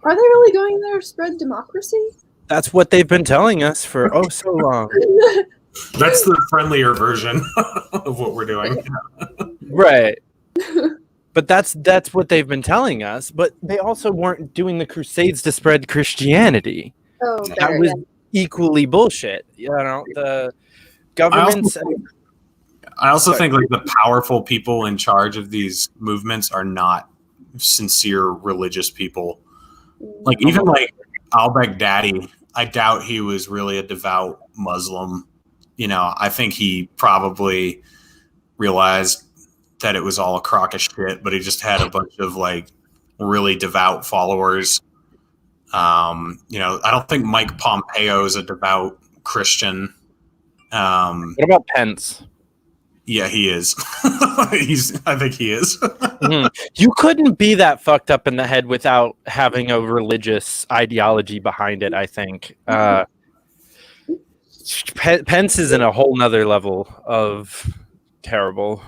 Are they really going there to spread democracy? That's what they've been telling us for so long. That's the friendlier version of what we're doing. Right. But that's what they've been telling us. But they also weren't doing the crusades to spread Christianity. Oh, That fair, was yeah. equally bullshit. You know, the governments. I also think like the powerful people in charge of these movements are not sincere religious people. Like even like al-Baghdadi, I doubt he was really a devout Muslim. You know, I think he probably realized that it was all a crock of shit, but he just had a bunch of like really devout followers. You know, I don't think Mike Pompeo is a devout Christian. What about Pence? Yeah, he is. I think he is. You couldn't be that fucked up in the head without having a religious ideology behind it, I think. Pence is in a whole nother level of terrible.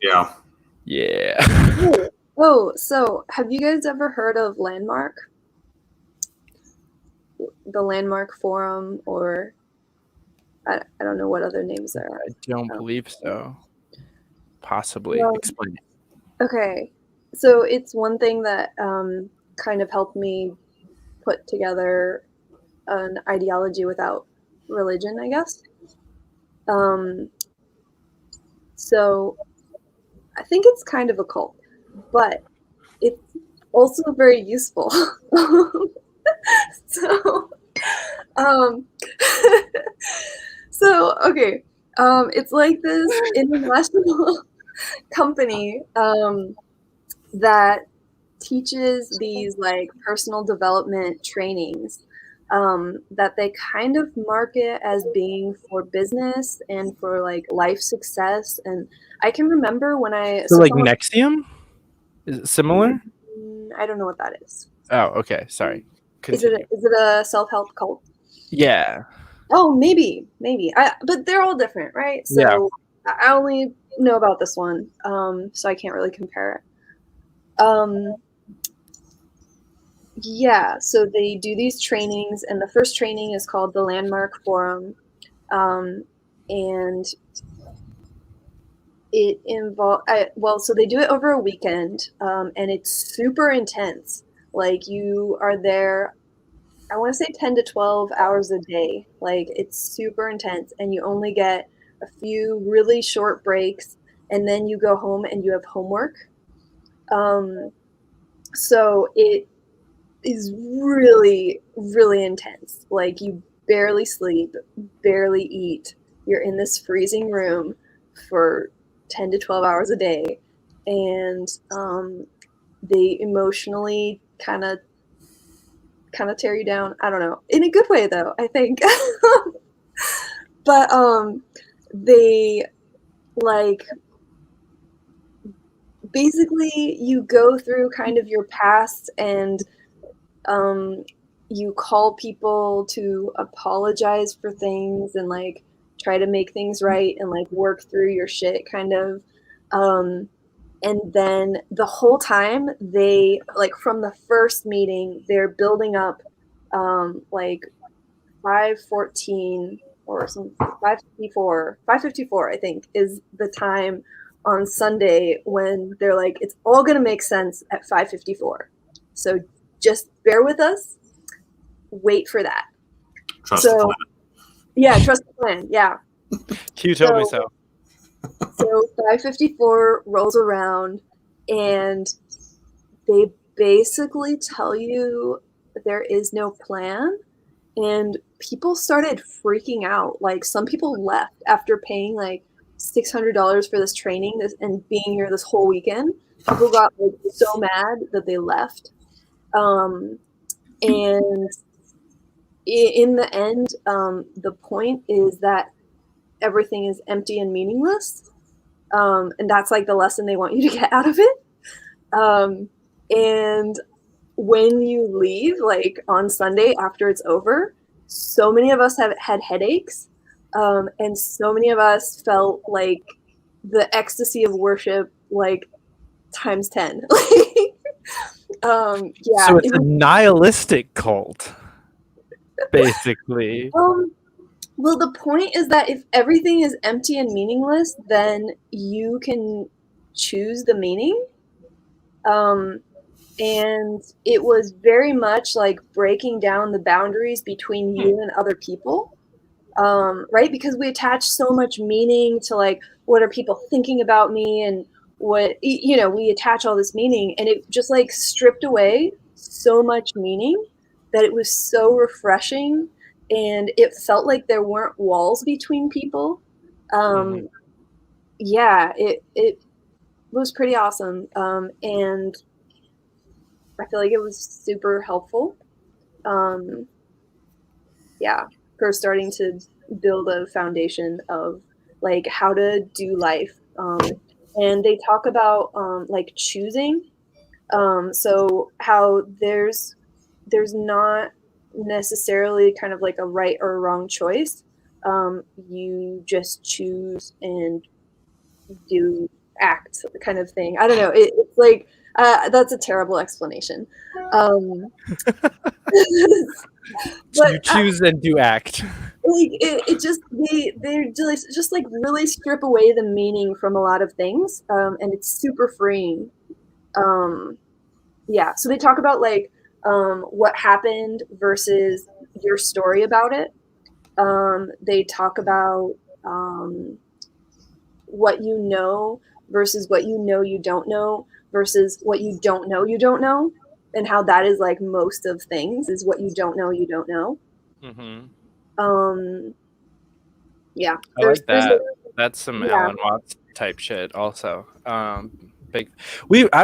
Yeah. Yeah. Oh, so have you guys ever heard of Landmark? The Landmark Forum, or I don't know what other names there are. I don't believe so. Possibly. Well, Explain it. Okay, so it's one thing that kind of helped me put together an ideology without religion, I guess. So I think it's kind of a cult, but it's also very useful. So, okay, it's like this international company that teaches these like personal development trainings that they kind of market as being for business and for like life success. And I can remember when So like Nexium? Is it similar? I don't know what that is. Oh, okay. Sorry. Continue. Is it a self-help cult? Yeah. Oh, maybe. But they're all different, right? So Yeah. I only know about this one, so I can't really compare it. Yeah, so they do these trainings, and the first training is called the Landmark Forum, and it so they do it over a weekend, and it's super intense. Like you are there, I want to say 10 to 12 hours a day. Like it's super intense, and you only get a few really short breaks, and then you go home and you have homework. So it is really, really intense. Like you barely sleep, barely eat. You're in this freezing room for 10 to 12 hours a day. And they emotionally kind of tear you down. I don't know. In a good way, though, I think. But they like basically you go through kind of your past, and you call people to apologize for things and like try to make things right and like work through your shit kind of. And then the whole time they like from the first meeting, they're building up like 5:14 or some 5:54 I think is the time on Sunday when they're like, it's all going to make sense at 5:54. So just bear with us. Wait for that. Trust the plan. Yeah, trust the plan. Yeah. Q told me so. So 5:54 rolls around, and they basically tell you there is no plan, and people started freaking out. Like some people left after paying like $600 for this training and being here this whole weekend. People got like so mad that they left. And in the end, the point is that everything is empty and meaningless. And that's like the lesson they want you to get out of it. And when you leave, like on Sunday after it's over, so many of us have had headaches. And so many of us felt like the ecstasy of worship, like times 10. Yeah. So it's a nihilistic cult, basically. Well, the point is that if everything is empty and meaningless, then you can choose the meaning. And it was very much like breaking down the boundaries between you and other people. Right? Because we attach so much meaning to like, what are people thinking about me, and what, we attach all this meaning, and it just like stripped away so much meaning that it was so refreshing, and it felt like there weren't walls between people. Yeah, it was pretty awesome. And I feel like it was super helpful. Yeah, for starting to build a foundation of like how to do life. And they talk about like choosing. So how there's not necessarily kind of like a right or a wrong choice. You just choose and do act kind of thing. I don't know. It's like that's a terrible explanation. But You choose and do act. like it just they're just like really strip away the meaning from a lot of things, and it's super freeing. Yeah, so they talk about like what happened versus your story about it. They talk about what you know versus what you don't know versus what you don't know, and how that is like most of things is what you don't know. Yeah, I like that. That's some Yeah. Alan Watts type shit also. I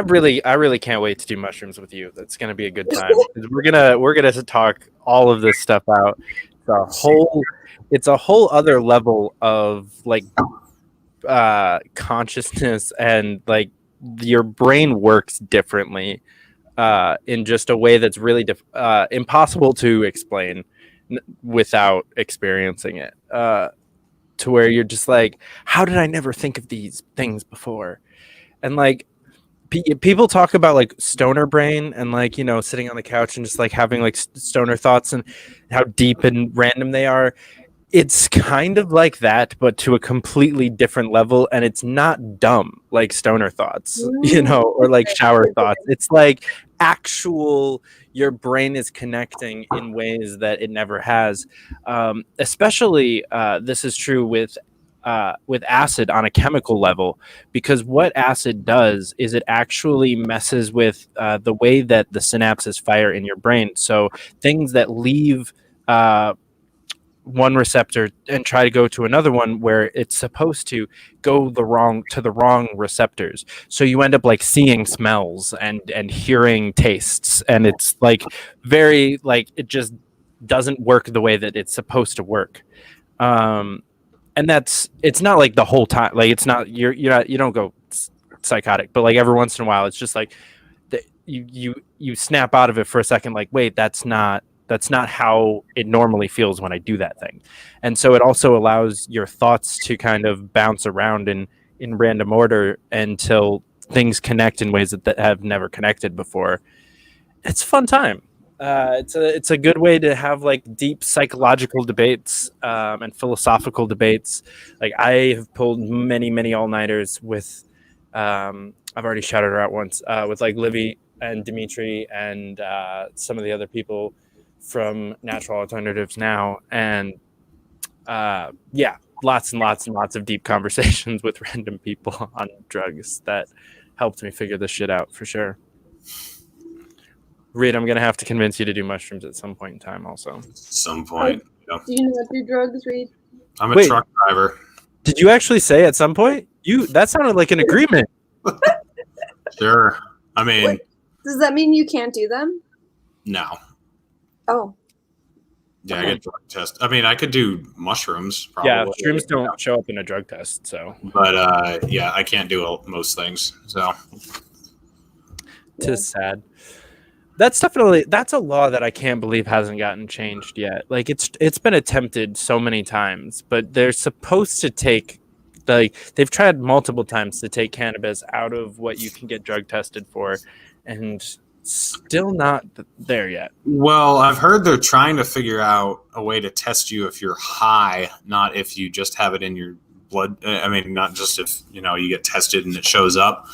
really can't wait to do mushrooms with you. That's gonna be a good time. We're gonna talk all of this stuff out. It's a whole other level of like consciousness, and like your brain works differently in just a way that's really impossible to explain without experiencing it. To where you're just like, how did I never think of these things before? And like people talk about like stoner brain, and like, sitting on the couch and just like having like stoner thoughts, and how deep and random they are. It's kind of like that, but to a completely different level, and it's not dumb like stoner thoughts, or like shower thoughts. It's like actual, your brain is connecting in ways that it never has. Especially, this is true with acid on a chemical level, because what acid does is it actually messes with the way that the synapses fire in your brain. So things that leave one receptor and try to go to another one where it's supposed to go the wrong receptors, so you end up like seeing smells and hearing tastes, and it's like very like it just doesn't work the way that it's supposed to work. And it's not like the whole time, like it's not, you don't go psychotic, but like every once in a while it's just like you snap out of it for a second, like, wait, that's not how it normally feels when I do that thing. And so it also allows your thoughts to kind of bounce around in random order until things connect in ways that have never connected before. It's a fun time. It's a good way to have like deep psychological debates and philosophical debates. Like I have pulled many all-nighters with I've already shouted her out once with like Livy and Dimitri and some of the other people from Natural Alternatives Now, and lots and lots of deep conversations with random people on drugs that helped me figure this shit out for sure. Reed, I'm gonna have to convince you to do mushrooms at some point in time also. Some point. Do you not do drugs, Reed? I'm a truck driver. Did you actually say at some point? That sounded like an agreement. Sure. I mean, Wait, does that mean you can't do them? No. Oh. Yeah, I get drug test. I mean, I could do mushrooms. Probably. Yeah, shrooms don't show up in a drug test, so. But yeah, I can't do most things. So. It's sad. That's a law that I can't believe hasn't gotten changed yet. Like it's been attempted so many times, but they're supposed to take, like, they've tried multiple times to take cannabis out of what you can get drug tested for, and still not there yet. Well, I've heard they're trying to figure out a way to test you if you're high, not if you just have it in your blood. I mean, not just if you get tested and it shows up.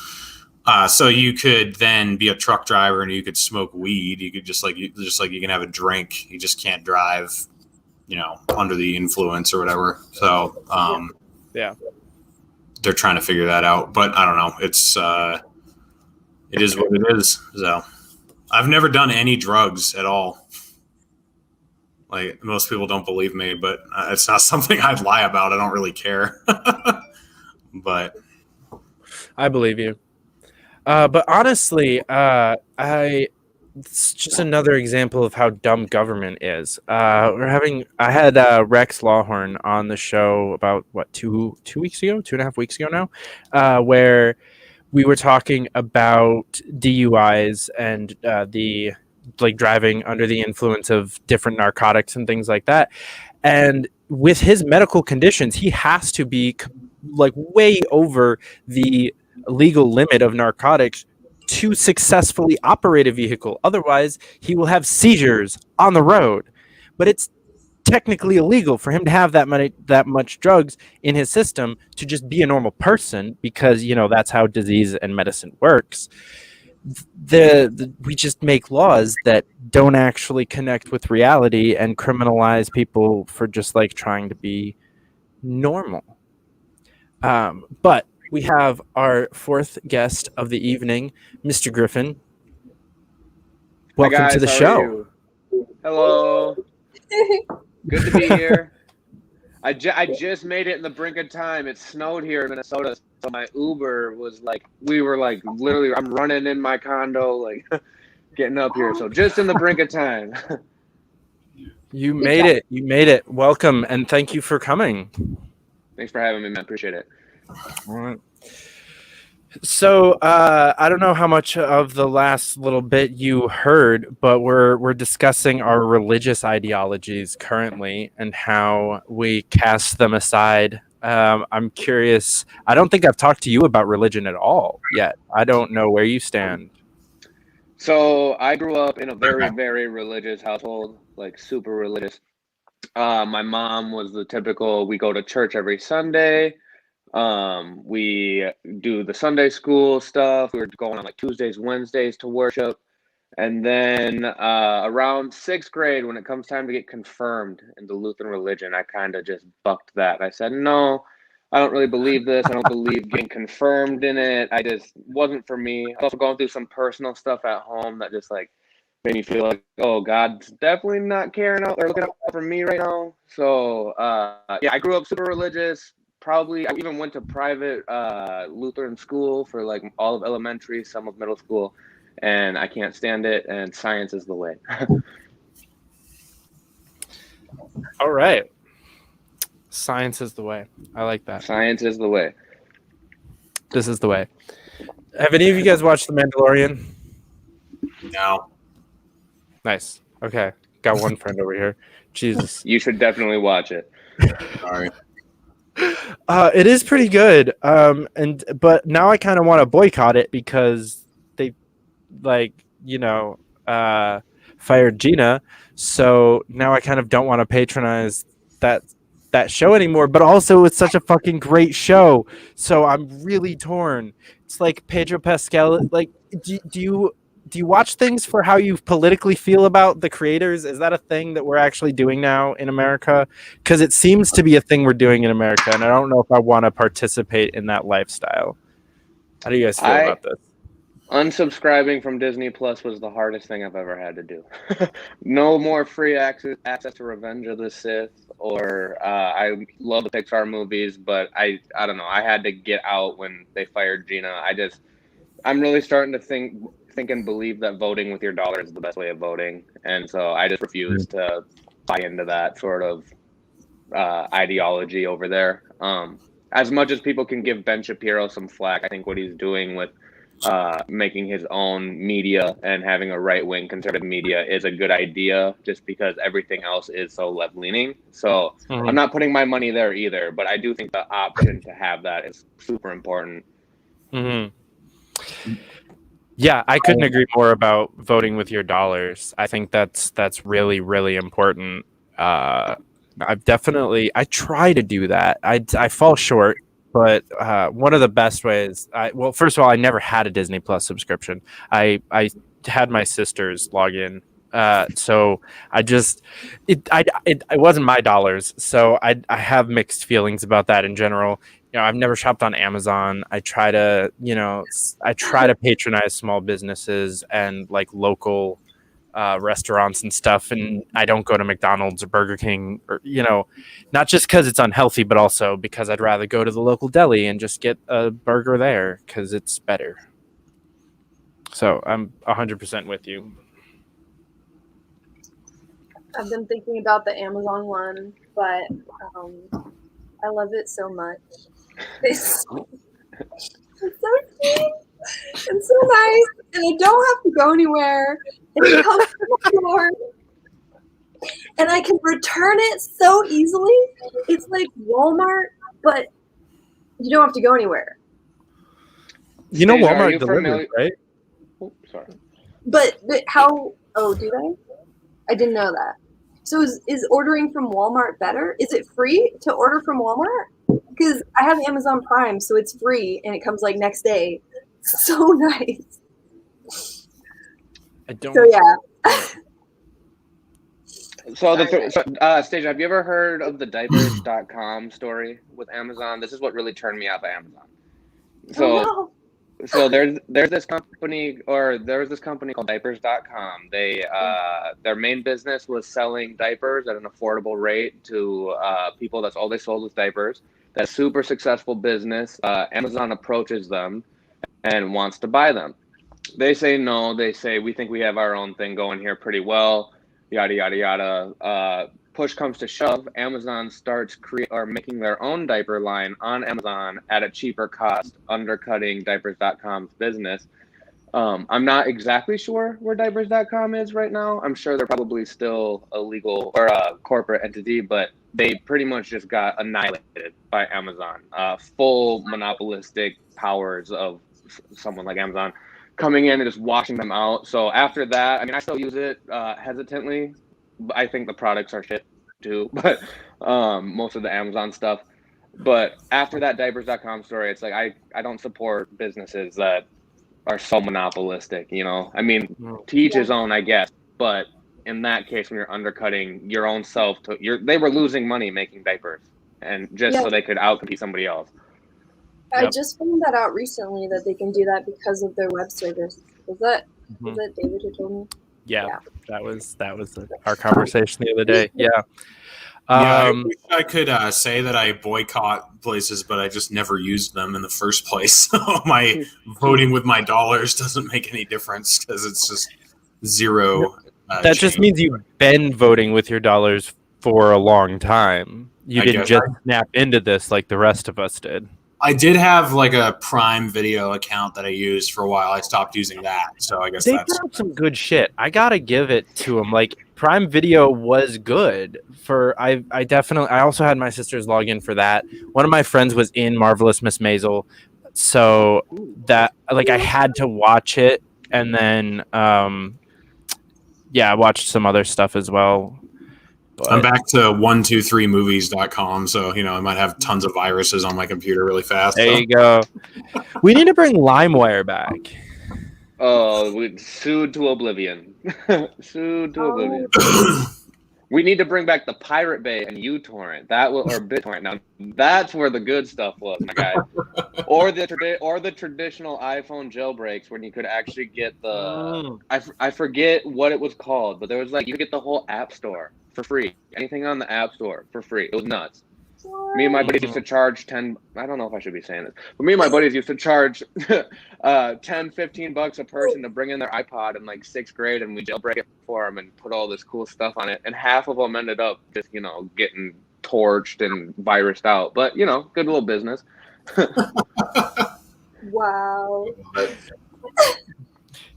So you could then be a truck driver and you could smoke weed. You could just like you can have a drink. You just can't drive, under the influence or whatever. So Yeah. they're trying to figure that out. But I don't know. It is what it is. So I've never done any drugs at all. Like most people don't believe me, but it's not something I'd lie about. I don't really care. But I believe you. But honestly, it's just another example of how dumb government is. I had Rex Lawhorn on the show about 2 weeks ago, 2.5 weeks ago now, where we were talking about DUIs and the driving under the influence of different narcotics and things like that. And with his medical conditions, he has to be way over the legal limit of narcotics to successfully operate a vehicle. Otherwise, he will have seizures on the road. But it's technically illegal for him to have that much drugs in his system to just be a normal person, because that's how disease and medicine works. We just make laws that don't actually connect with reality and criminalize people for just trying to be normal. But we have our fourth guest of the evening, Mr. Griffin. Welcome Hi guys, to the how show. are you? Hello. Good to be here. I just made it in the brink of time. It snowed here in Minnesota, so my Uber was literally, I'm running in my condo, getting up here. So just in the brink of time. You made it. You made it. Welcome, and thank you for coming. Thanks for having me, man. Appreciate it. All right. So I don't know how much of the last little bit you heard, but we're discussing our religious ideologies currently and how we cast them aside. I'm curious. I don't think I've talked to you about religion at all yet. I don't know where you stand. So I grew up in a very, very religious household, super religious. My mom was the typical, we go to church every Sunday. We do the Sunday school stuff. We were going on Tuesdays, Wednesdays to worship. And then around 6th grade, when it comes time to get confirmed in the Lutheran religion, I kind of just bucked that. I said, no, I don't really believe this. I don't believe getting confirmed in it. I just wasn't for me. I was also going through some personal stuff at home that just made me feel like, oh, God's definitely not caring out or looking out for me right now. So I grew up super religious. Probably, I even went to private Lutheran school for all of elementary, some of middle school, and I can't stand it. And science is the way. All right. Science is the way. I like that. Science is the way. This is the way. Have any of you guys watched The Mandalorian? no. Nice. Okay. Got one friend over here. Jesus. You should definitely watch it. Sorry. It is pretty good. But now I kind of want to boycott it because they fired Gina. So now I kind of don't want to patronize that show anymore, but also it's such a fucking great show. So I'm really torn. It's like Pedro Pascal. Do you watch things for how you politically feel about the creators? Is that a thing that we're actually doing now in America? Because it seems to be a thing we're doing in America, and I don't know if I want to participate in that lifestyle. How do you guys feel about this? Unsubscribing from Disney Plus was the hardest thing I've ever had to do. No more free access to Revenge of the Sith, or I love the Pixar movies, but I don't know. I had to get out when they fired Gina. I'm really starting to think and believe that voting with your dollar is the best way of voting, and so I just refuse to buy into that sort of ideology over there. As much as people can give Ben Shapiro some flack, I think what he's doing with making his own media and having a right-wing conservative media is a good idea, just because everything else is so left-leaning. So I'm not putting my money there either, but I do think the option to have that is super important. Mm-hmm. Yeah, I couldn't agree more about voting with your dollars. I think that's really, really important. I try to do that. I fall short, but one of the best ways. Well, first of all, I never had a Disney Plus subscription. I had my sister's log in. So it wasn't my dollars. So I have mixed feelings about that in general. I've never shopped on Amazon. I try to patronize small businesses and like local restaurants and stuff. And I don't go to McDonald's or Burger King or, not just because it's unhealthy, but also because I'd rather go to the local deli and just get a burger there because it's better. So I'm 100% with you. I've been thinking about the Amazon one, but I love it so much. It's so cheap and so nice, and I don't have to go anywhere. And it comes to my door, and I can return it so easily. It's like Walmart, but you don't have to go anywhere. Walmart delivers, right? Oh, sorry. But how? Oh, do they? I didn't know that. So is ordering from Walmart better? Is it free to order from Walmart? Because I have Amazon Prime, so it's free and it comes like next day. So nice. I don't. So yeah. Stasia, have you ever heard of the diapers.com story with Amazon? This is what really turned me off of Amazon. So there's this company called diapers.com. They their main business was selling diapers at an affordable rate to people. That's all they sold was diapers. That's super successful business. Amazon approaches them and wants to buy them. They say no. They say we think we have our own thing going here pretty well. Yada yada yada. Push comes to shove, Amazon starts making their own diaper line on Amazon at a cheaper cost, undercutting diapers.com's business. I'm not exactly sure where diapers.com is right now. I'm sure they're probably still a legal or a corporate entity, but they pretty much just got annihilated by Amazon. Full monopolistic powers of someone like Amazon coming in and just washing them out. So after that, I mean, I still use it hesitantly. I think the products are shit too, but most of the Amazon stuff. But after that diapers.com story, it's like I don't support businesses that are so monopolistic, I mean, to each his own, I guess. But in that case, when you're undercutting your own self, they were losing money making diapers, and just so they could outcompete somebody else. I just found that out recently that they can do that because of their web service. Was that David who told me? Yeah. That was our conversation the other day. Yeah. I wish I could say that I boycott places, but I just never used them in the first place. So my voting with my dollars doesn't make any difference because it's just zero. That just means you've been voting with your dollars for a long time. You didn't just snap into this like the rest of us did. I did have like a Prime Video account that I used for a while. I stopped using that, so I guess they put out some good shit. I gotta give it to them. Like Prime Video was good for. I also had my sister's login for that. One of my friends was in Marvelous Miss Maisel, so that I had to watch it, and then I watched some other stuff as well. But I'm back to 123movies.com, so I might have tons of viruses on my computer really fast. There you go. We need to bring LimeWire back. Oh, we sued to oblivion. Sued to oblivion. We need to bring back the Pirate Bay and uTorrent. Or BitTorrent. Now that's where the good stuff was, my guy. or the traditional iPhone jailbreaks when you could actually get the I forget what it was called, but there was you could get the whole App Store for free. Anything on the App Store for free. It was nuts. Me and my buddies used to charge I don't know if I should be saying this, but me and my buddies used to charge $10-15 a person to bring in their iPod in 6th grade, and we jailbreak it for them and put all this cool stuff on it. And half of them ended up just, getting torched and virused out. But, good little business. Wow.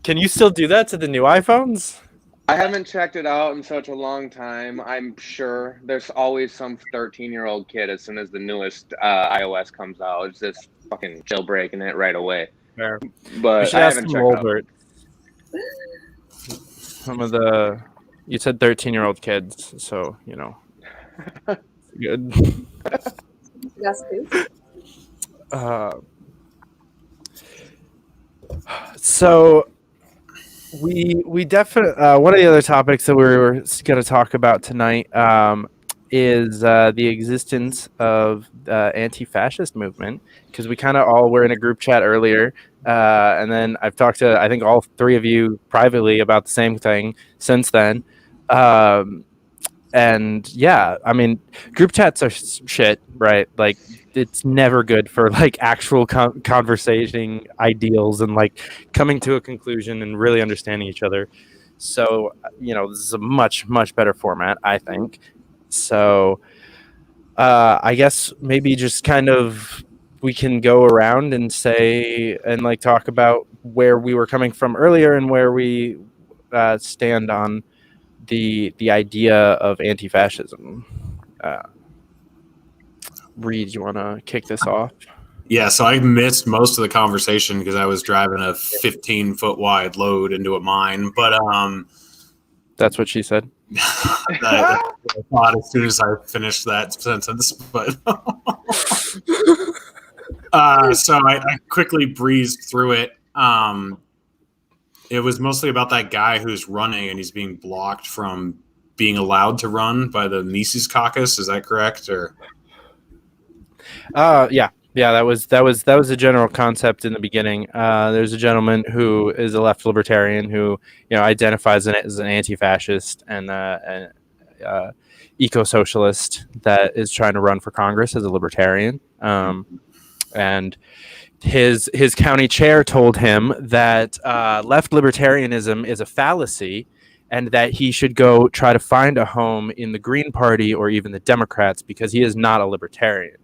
Can you still do that to the new iPhones? I haven't checked it out in such a long time. I'm sure there's always some 13-year-old kid as soon as the newest iOS comes out. It's just fucking jailbreaking it right away. Fair. But I haven't checked it out. Some of the you said 13-year-old kids, so good. Yes, please. So we definitely one of the other topics that we were going to talk about tonight is the existence of the anti-fascist movement, because we kind of all were in a group chat earlier, and then I've talked to I think all three of you privately about the same thing since then. And yeah, I mean, group chats are shit, right? Like, it's never good for like actual conversating ideals and like coming to a conclusion and really understanding each other. So this is a much better format, I think. So I guess maybe just kind of we can go around and say and like talk about where we were coming from earlier and where we stand on the idea of anti-fascism. Reed, you want to kick this off? Yeah, so I missed most of the conversation because I was driving a 15-foot wide load into a mine. But that's what she said. I thought as soon as I finished that sentence. But so I quickly breezed through it. It was mostly about that guy who's running and he's being blocked from being allowed to run by the Mises Caucus. Is that correct? Or yeah, that was the general concept in the beginning. There's a gentleman who is a left libertarian who identifies as an anti-fascist and eco-socialist that is trying to run for Congress as a libertarian, and his county chair told him that left libertarianism is a fallacy and that he should go try to find a home in the Green Party or even the Democrats because he is not a libertarian.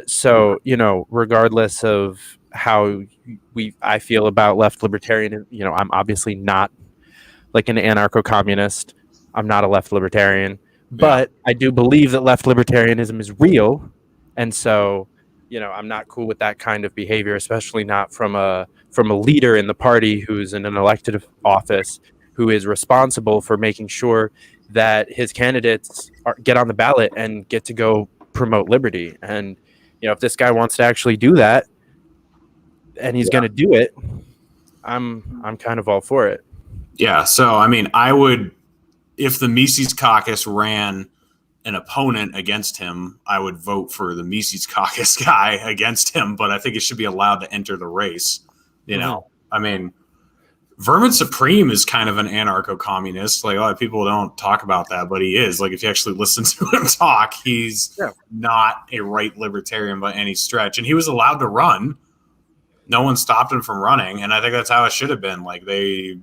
So regardless of how I feel about left libertarian, I'm obviously not like an anarcho-communist. I'm not a left libertarian, but I do believe that left libertarianism is real, and so I'm not cool with that kind of behavior, especially not from a leader in the party who's in an elected office who is responsible for making sure that his candidates get on the ballot and get to go promote liberty. And if this guy wants to actually do that and he's going to do it, I'm kind of all for it. Yeah, so I mean, I would, if the Mises Caucus ran an opponent against him, I would vote for the Mises Caucus guy against him, but I think it should be allowed to enter the race. I mean, Vermin Supreme is kind of an anarcho-communist. Like, a lot of people don't talk about that, but he is. Like, if you actually listen to him talk, he's not a right libertarian by any stretch. And he was allowed to run. No one stopped him from running, and I think that's how it should have been. Like, that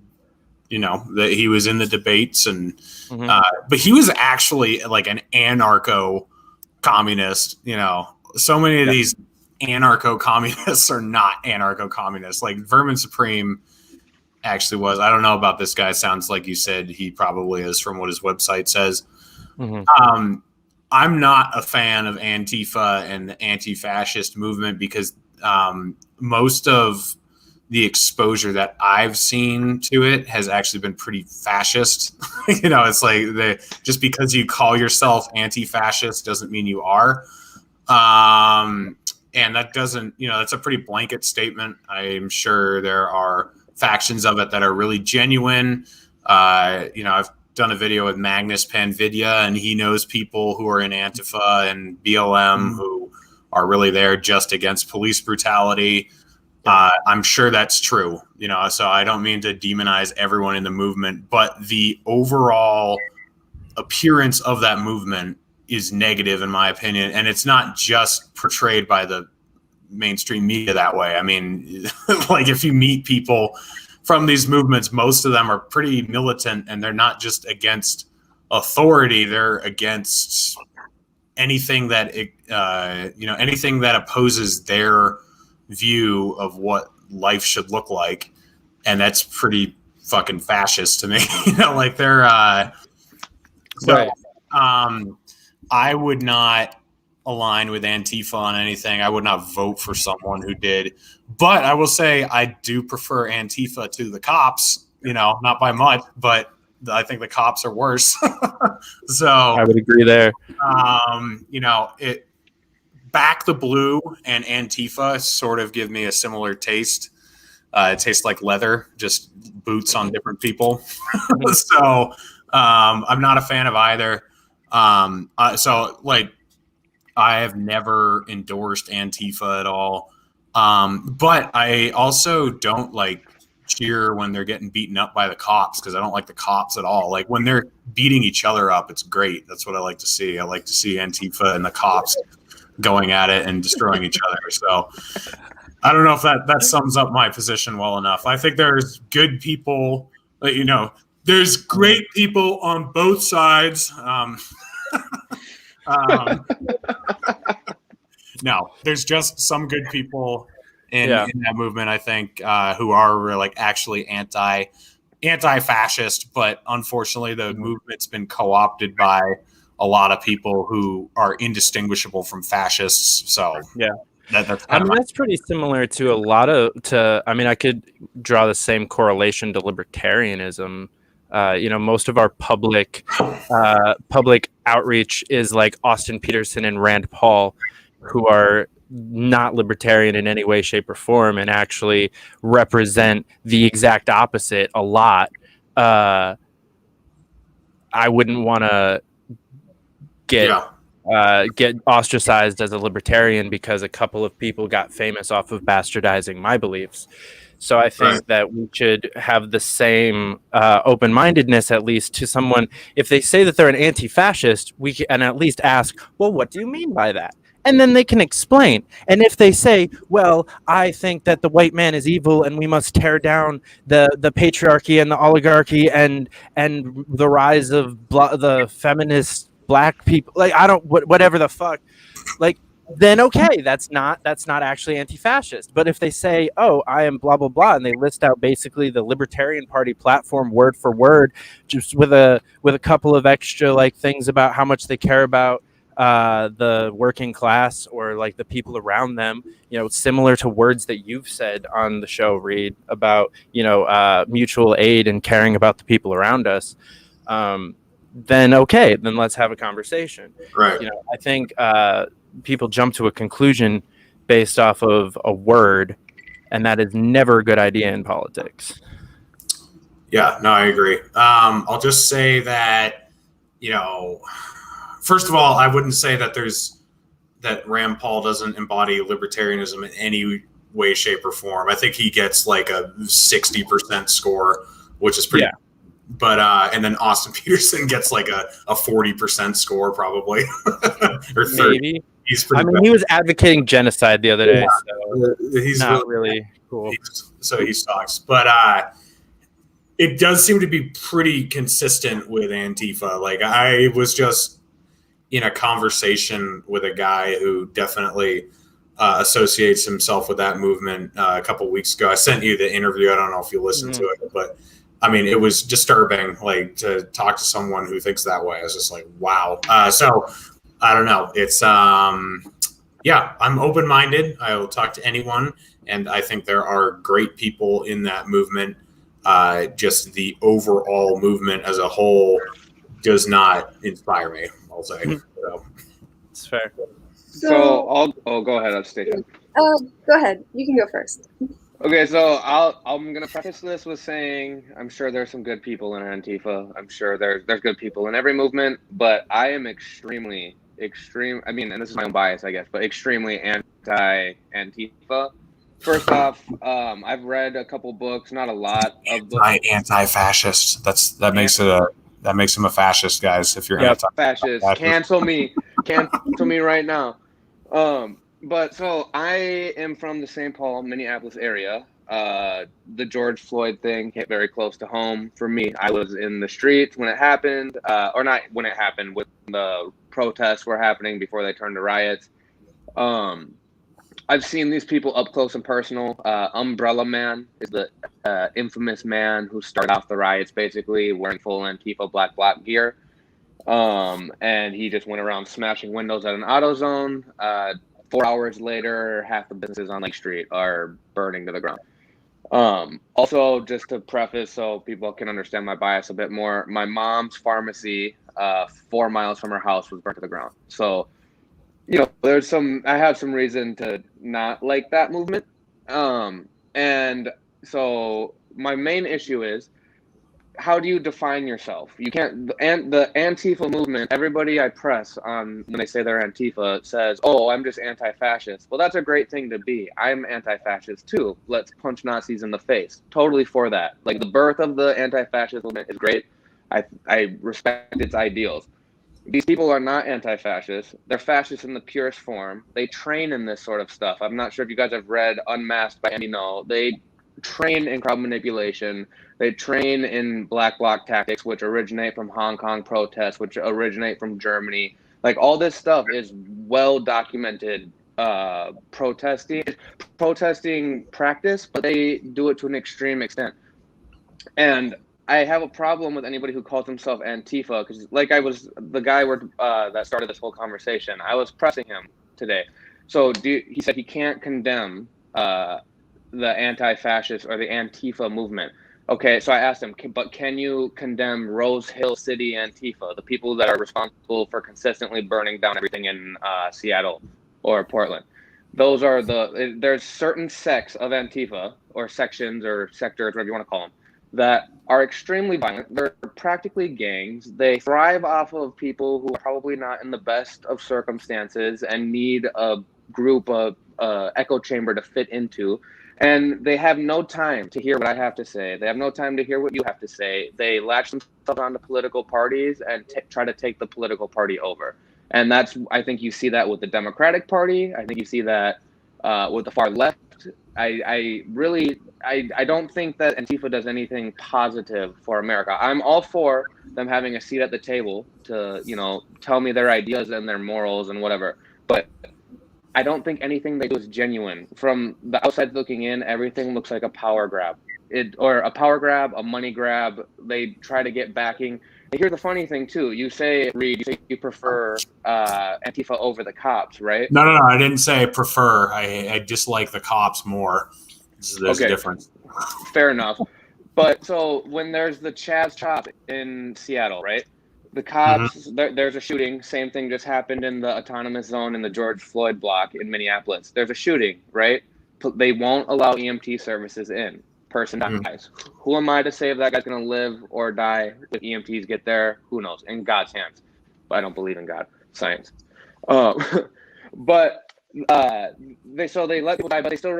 he was in the debates, and but he was actually like an anarcho-communist. So many of these anarcho-communists are not anarcho-communists. Like Vermin Supreme actually was. I don't know about this guy. Sounds like you said he probably is from what his website says. I'm not a fan of Antifa and the anti-fascist movement because most of the exposure that I've seen to it has actually been pretty fascist. It's like just because you call yourself anti-fascist doesn't mean you are. And that doesn't, that's a pretty blanket statement. I'm sure there are factions of it that are really genuine. I've done a video with Magnus Panvidya, and he knows people who are in Antifa and BLM who are really there just against police brutality. I'm sure that's true, so I don't mean to demonize everyone in the movement, but the overall appearance of that movement is negative in my opinion. And it's not just portrayed by the mainstream media that way. I mean, like if you meet people from these movements, most of them are pretty militant, and they're not just against authority. They're against anything that, anything that opposes their view of what life should look like. And that's pretty fucking fascist to me. Like they're, I would not align with Antifa on anything. I would not vote for someone who did. But I will say I do prefer Antifa to the cops, not by much, but I think the cops are worse. So I would agree there. It Back the Blue and Antifa sort of give me a similar taste. It tastes like leather, just boots on different people. So I'm not a fan of either. I have never endorsed Antifa at all. But I also don't cheer when they're getting beaten up by the cops, because I don't like the cops at all. Like when they're beating each other up, it's great. That's what I like to see. I like to see Antifa and the cops going at it and destroying each other. So I don't know if that sums up my position well enough. I think there's good people, there's great people on both sides. No, there's just some good people in that movement, I think, who are actually anti-fascist, but unfortunately the movement's been co-opted by a lot of people who are indistinguishable from fascists. So that's pretty similar to I could draw the same correlation to libertarianism. Most of our public outreach is like Austin Peterson and Rand Paul, who are not libertarian in any way, shape, or form, and actually represent the exact opposite a lot. I wouldn't want to get ostracized as a libertarian because a couple of people got famous off of bastardizing my beliefs. So I think that we should have the same open-mindedness, at least, to someone. If they say that they're an anti-fascist, we can at least ask, well, what do you mean by that? And then they can explain. And if they say, well, I think that the white man is evil and we must tear down the patriarchy and the oligarchy and the rise of the feminist black people, whatever the fuck, then okay, that's not actually anti-fascist. But if they say, oh, I am blah blah blah, and they list out basically the Libertarian Party platform word for word, just with a couple of extra things about how much they care about the working class or the people around them, similar to words that you've said on the show, Reed, about mutual aid and caring about the people around us, then okay, then let's have a conversation. Right. I think people jump to a conclusion based off of a word, and that is never a good idea in politics. Yeah, no, I agree. I'll just say that, first of all, I wouldn't say that that Rand Paul doesn't embody libertarianism in any way, shape, or form. I think he gets a 60% score, which is pretty. Yeah. But and then Austin Peterson gets a 40% score probably, or 30. Maybe. He was advocating genocide the other day. Yeah. So he's not really cool. He sucks. But it does seem to be pretty consistent with Antifa. I was just in a conversation with a guy who definitely associates himself with that movement a couple of weeks ago. I sent you the interview. I don't know if you listened to it, but it was disturbing, to talk to someone who thinks that way. I was just wow. So I don't know. It's, I'm open-minded. I will talk to anyone. And I think there are great people in that movement. Just the overall movement as a whole does not inspire me, I'll say. So. It's fair. So go ahead, Station. Go ahead. You can go first. Okay, so I'm gonna preface this with saying I'm sure there's some good people in Antifa. I'm sure there's good people in every movement, but I am extreme. And this is my own bias, I guess, but extremely anti-Antifa. First off, I've read a couple books, not a lot of books. Anti-fascist. That makes him a fascist, guys. If you're fascist, cancel me right now. But so I am from the St. Paul, Minneapolis area. The George Floyd thing hit very close to home for me. I was in the streets when it happened, or not when it happened, when the protests were happening before they turned to riots. I've seen these people up close and personal. Umbrella Man is the infamous man who started off the riots, basically wearing full Antifa black gear. And he just went around smashing windows at an AutoZone. 4 hours later, half the businesses on Lake Street are burning to the ground. Also, just to preface so people can understand my bias a bit more, my mom's pharmacy, 4 miles from her house, was burnt to the ground. So, I have some reason to not like that movement. And so my main issue is, how do you define yourself? You can't, and the Antifa movement, everybody I press on when they say they're Antifa says, oh, I'm just anti-fascist. Well, that's a great thing to be. I'm anti-fascist too. Let's punch Nazis in the face. Totally for that. Like, the birth of the anti-fascist movement is great. I respect its ideals. These people are not anti-fascist. They're fascist in the purest form. They train in this sort of stuff. I'm not sure if you guys have read Unmasked by Andy No. They train in crowd manipulation. They train in black bloc tactics, which originate from Hong Kong protests, which originate from Germany. Like, all this stuff is well documented protesting practice, but they do it to an extreme extent. And I have a problem with anybody who calls himself Antifa, because the guy that started this whole conversation, I was pressing him today. So he said he can't condemn the anti-fascist or the Antifa movement. Okay, so I asked him, but can you condemn Rose Hill City Antifa, the people that are responsible for consistently burning down everything in Seattle or Portland? There's certain sects of Antifa, or sections or sectors, whatever you want to call them, that are extremely violent. They're practically gangs. They thrive off of people who are probably not in the best of circumstances and need a group, echo chamber to fit into. And they have no time to hear what I have to say. They have no time to hear what you have to say. They latch themselves onto political parties and try to take the political party over. And I think you see that with the Democratic Party. I think you see that with the far left. I don't think that Antifa does anything positive for America. I'm all for them having a seat at the table to, tell me their ideas and their morals and whatever. But I don't think anything they do is genuine. From the outside looking in, everything looks like a power grab. A money grab. They try to get backing. And here's the funny thing too. You say, Reed, you prefer Antifa over the cops, right? No. I didn't say prefer. I dislike the cops more. There's a difference. Fair enough. But so when there's the Chaz Chop in Seattle, right? The cops, there's a shooting. Same thing just happened in the autonomous zone in the George Floyd block in Minneapolis. There's a shooting, right? They won't allow EMT services in. Person dies. Who am I to say if that guy's going to live or die if EMTs get there? Who knows? In God's hands. But I don't believe in God. Science. But they let people die, but they still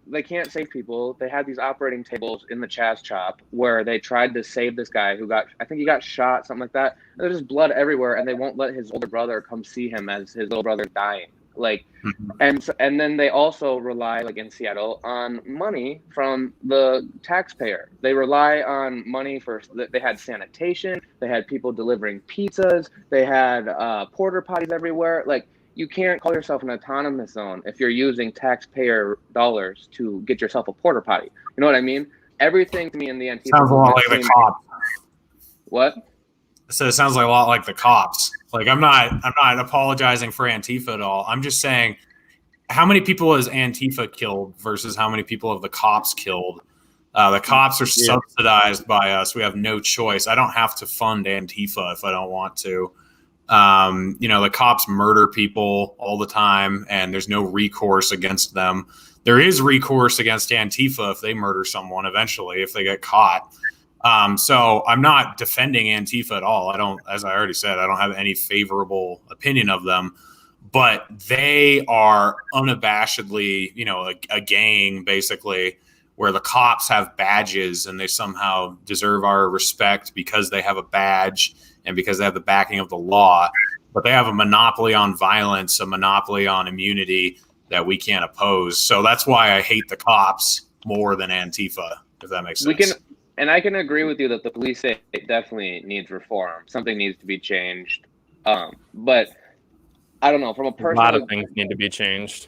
they can't save people. They had these operating tables in the Chaz Chop where they tried to save this guy who I think he got shot, something like that. And there's just blood everywhere, and they won't let his older brother come see him as his little brother's dying. And then they also rely, like in Seattle, on money from the taxpayer. They rely on money they had sanitation, they had people delivering pizzas, they had porta potties everywhere. Like, you can't call yourself an autonomous zone if you're using taxpayer dollars to get yourself a porta potty. You know what I mean? Everything to me in the Antifa sounds a lot like the cops. What? So it sounds like a lot like the cops. Like, I'm not apologizing for Antifa at all. I'm just saying, how many people has Antifa killed versus how many people have the cops killed? The cops are subsidized by us. We have no choice. I don't have to fund Antifa if I don't want to. The cops murder people all the time, and there's no recourse against them. There is recourse against Antifa if they murder someone eventually, if they get caught. So I'm not defending Antifa at all. As I already said, I don't have any favorable opinion of them, but they are unabashedly, a gang basically, where the cops have badges and they somehow deserve our respect because they have a badge and because they have the backing of the law, but they have a monopoly on violence, a monopoly on immunity that we can't oppose. So that's why I hate the cops more than Antifa, if that makes sense. And I can agree with you that the police state definitely needs reform. Something needs to be changed. But I don't know, from a personal... A lot of things need to be changed.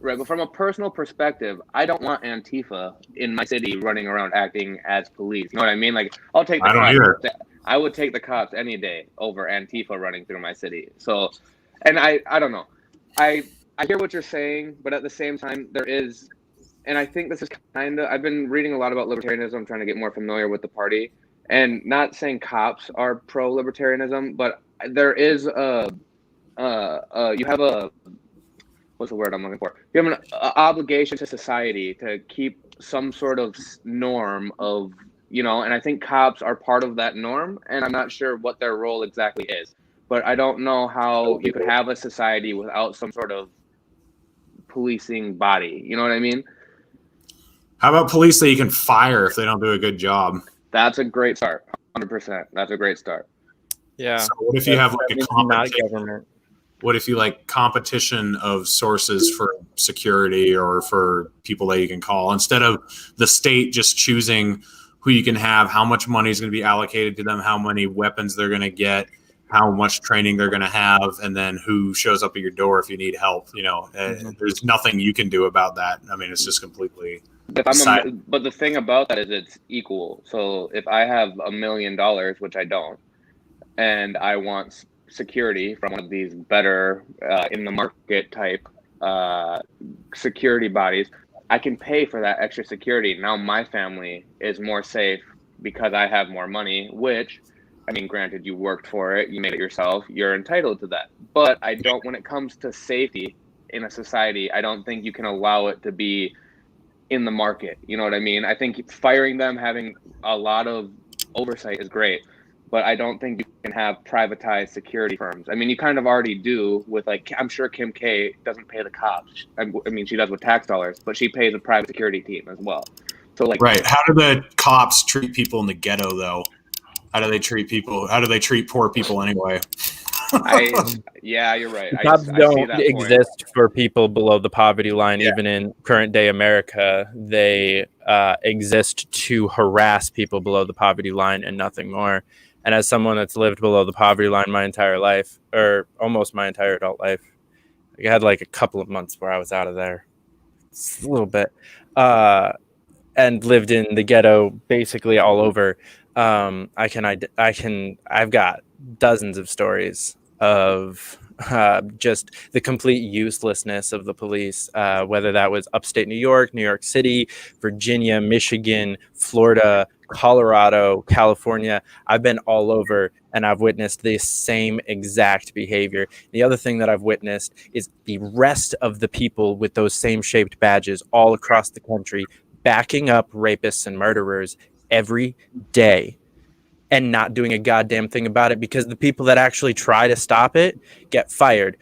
Right, but from a personal perspective, I don't want Antifa in my city running around acting as police. You know what I mean? Like, I'll take the I would take the cops any day over Antifa running through my city. So, and I don't know. I hear what you're saying, but at the same time, there is, and I think this is kind of, I've been reading a lot about libertarianism. I'm trying to get more familiar with the party, and not saying cops are pro-libertarianism, but there is you have a, what's the word I'm looking for? You have an obligation to society to keep some sort of norm of, and I think cops are part of that norm, and I'm not sure what their role exactly is. But I don't know how you could have a society without some sort of policing body. You know what I mean? How about police that you can fire if they don't do a good job? That's a great start. 100%. That's a great start. Yeah. So what if you have like a Not competition? government. What if you like competition of sources for security or for people that you can call, instead of the state just choosing who you can have, how much money is going to be allocated to them, how many weapons they're going to get, how much training they're going to have, and then who shows up at your door if you need help. There's nothing you can do about that. I mean, it's just completely. But the thing about that is it's equal. So if I have $1 million, which I don't, and I want security from one of these better in the market type security bodies, I can pay for that extra security. Now my family is more safe because I have more money, which, I mean, granted, you worked for it, you made it yourself, you're entitled to that. But I don't, when it comes to safety in a society, I don't think you can allow it to be in the market. You know what I mean? I think firing them, having a lot of oversight is great, but I don't think you can have privatized security firms. I mean, you kind of already do with, like, I'm sure Kim K doesn't pay the cops. I mean, she does with tax dollars, but she pays a private security team as well. So, like, right. How do the cops treat people in the ghetto, though? How do they treat people? How do they treat poor people anyway? Yeah, you're right. Cops don't exist for people below the poverty line. Yeah. Even in current day America, they exist to harass people below the poverty line and nothing more. And as someone that's lived below the poverty line my entire life, or almost my entire adult life, I had like a couple of months where I was out of there, a little bit, and lived in the ghetto basically all over. I've got dozens of stories of just the complete uselessness of the police, whether that was upstate New York City, Virginia, Michigan, Florida, Colorado, California. I've been all over and I've witnessed the same exact behavior. The other thing that I've witnessed is the rest of the people with those same shaped badges all across the country backing up rapists and murderers every day and not doing a goddamn thing about it, because the people that actually try to stop it get fired.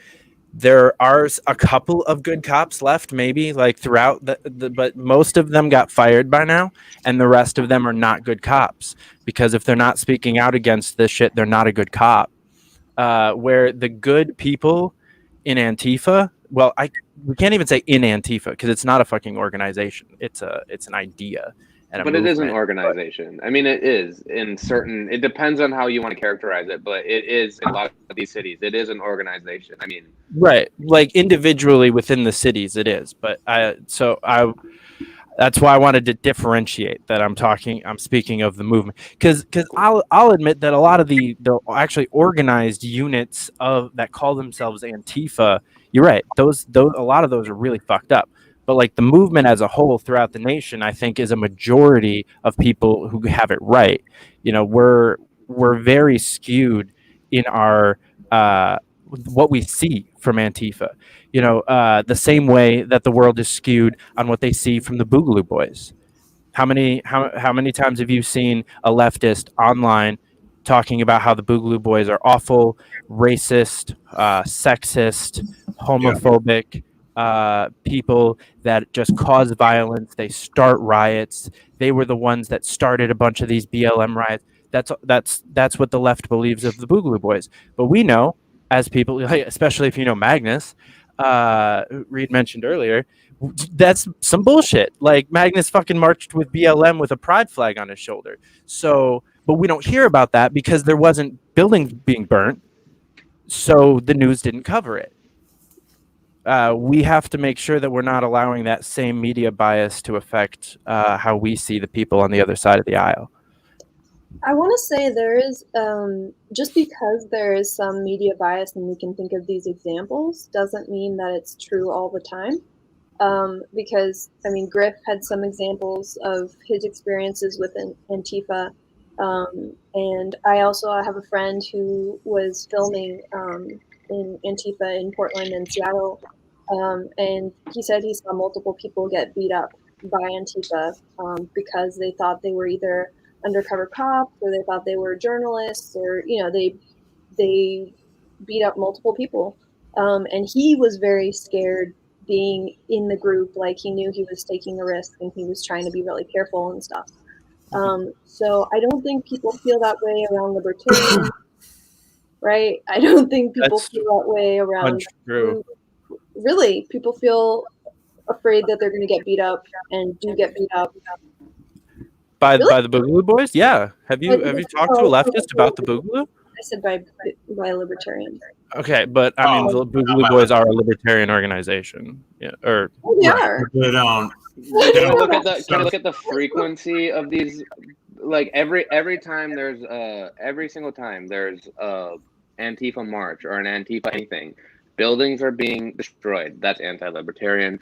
There are a couple of good cops left, maybe, like throughout but most of them got fired by now, and the rest of them are not good cops, because if they're not speaking out against this shit, they're not a good cop. Where the good people in Antifa, well, we can't even say in Antifa because it's not a fucking organization. It's an idea. But it is an organization. I mean, it is in certain. It depends on how you want to characterize it, but it is in a lot of these cities. It is an organization. I mean, right, like individually within the cities, it is. But that's why I wanted to differentiate that I'm speaking of the movement, because I'll admit that a lot of the actually organized units that call themselves Antifa, you're right. Those a lot of those are really fucked up. But like the movement as a whole throughout the nation, I think is a majority of people who have it right. We're very skewed in our what we see from Antifa. The same way that the world is skewed on what they see from the Boogaloo Boys. How many times have you seen a leftist online talking about how the Boogaloo Boys are awful, racist, sexist, homophobic? People that just cause violence, they start riots. They were the ones that started a bunch of these BLM riots. That's what the left believes of the Boogaloo Boys. But we know, as people, especially if you know Magnus, Reed mentioned earlier, that's some bullshit. Like Magnus fucking marched with BLM with a pride flag on his shoulder. So, but we don't hear about that because there wasn't buildings being burnt, so the news didn't cover it. We have to make sure that we're not allowing that same media bias to affect how we see the people on the other side of the aisle. I want to say there is, just because there is some media bias and we can think of these examples, doesn't mean that it's true all the time. Because, I mean, Griff had some examples of his experiences with Antifa. And I also have a friend who was filming in Antifa in Portland and Seattle. And he said he saw multiple people get beat up by Antifa because they thought they were either undercover cops or they thought they were journalists, or they beat up multiple people. And he was very scared being in the group. Like, he knew he was taking a risk and he was trying to be really careful and stuff. So I don't think people feel that way around libertarians, right? I don't think people That's feel that way around untrue. really. People feel afraid that they're going to get beat up and do get beat up. By Really? the Boogaloo Boys? Yeah. Have you talked to a leftist about the Boogaloo? I said by libertarians. Okay, but I mean, the Boogaloo Boys are a libertarian organization. Yeah, or Oh, they are. They don't. Can don't you look at stuff. can you look at the frequency of these? Like every time there's every single time there's a Antifa march or an Antifa anything, buildings are being destroyed. That's anti-libertarian.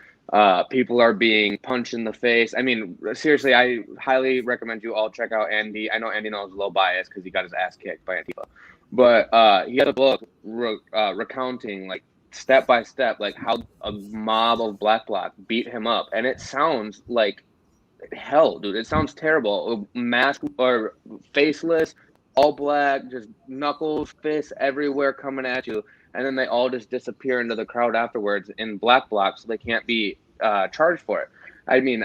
People are being punched in the face. I mean, seriously, I highly recommend you all check out Andy. I know Andy knows low bias because he got his ass kicked by Antifa, but he had a book recounting like step by step, like how a mob of Black Bloc beat him up, and it sounds like hell, dude. It sounds terrible. Mask or faceless, all black, just knuckles, fists everywhere coming at you, and then they all just disappear into the crowd afterwards in Black Bloc, so they can't be charged for it. I mean,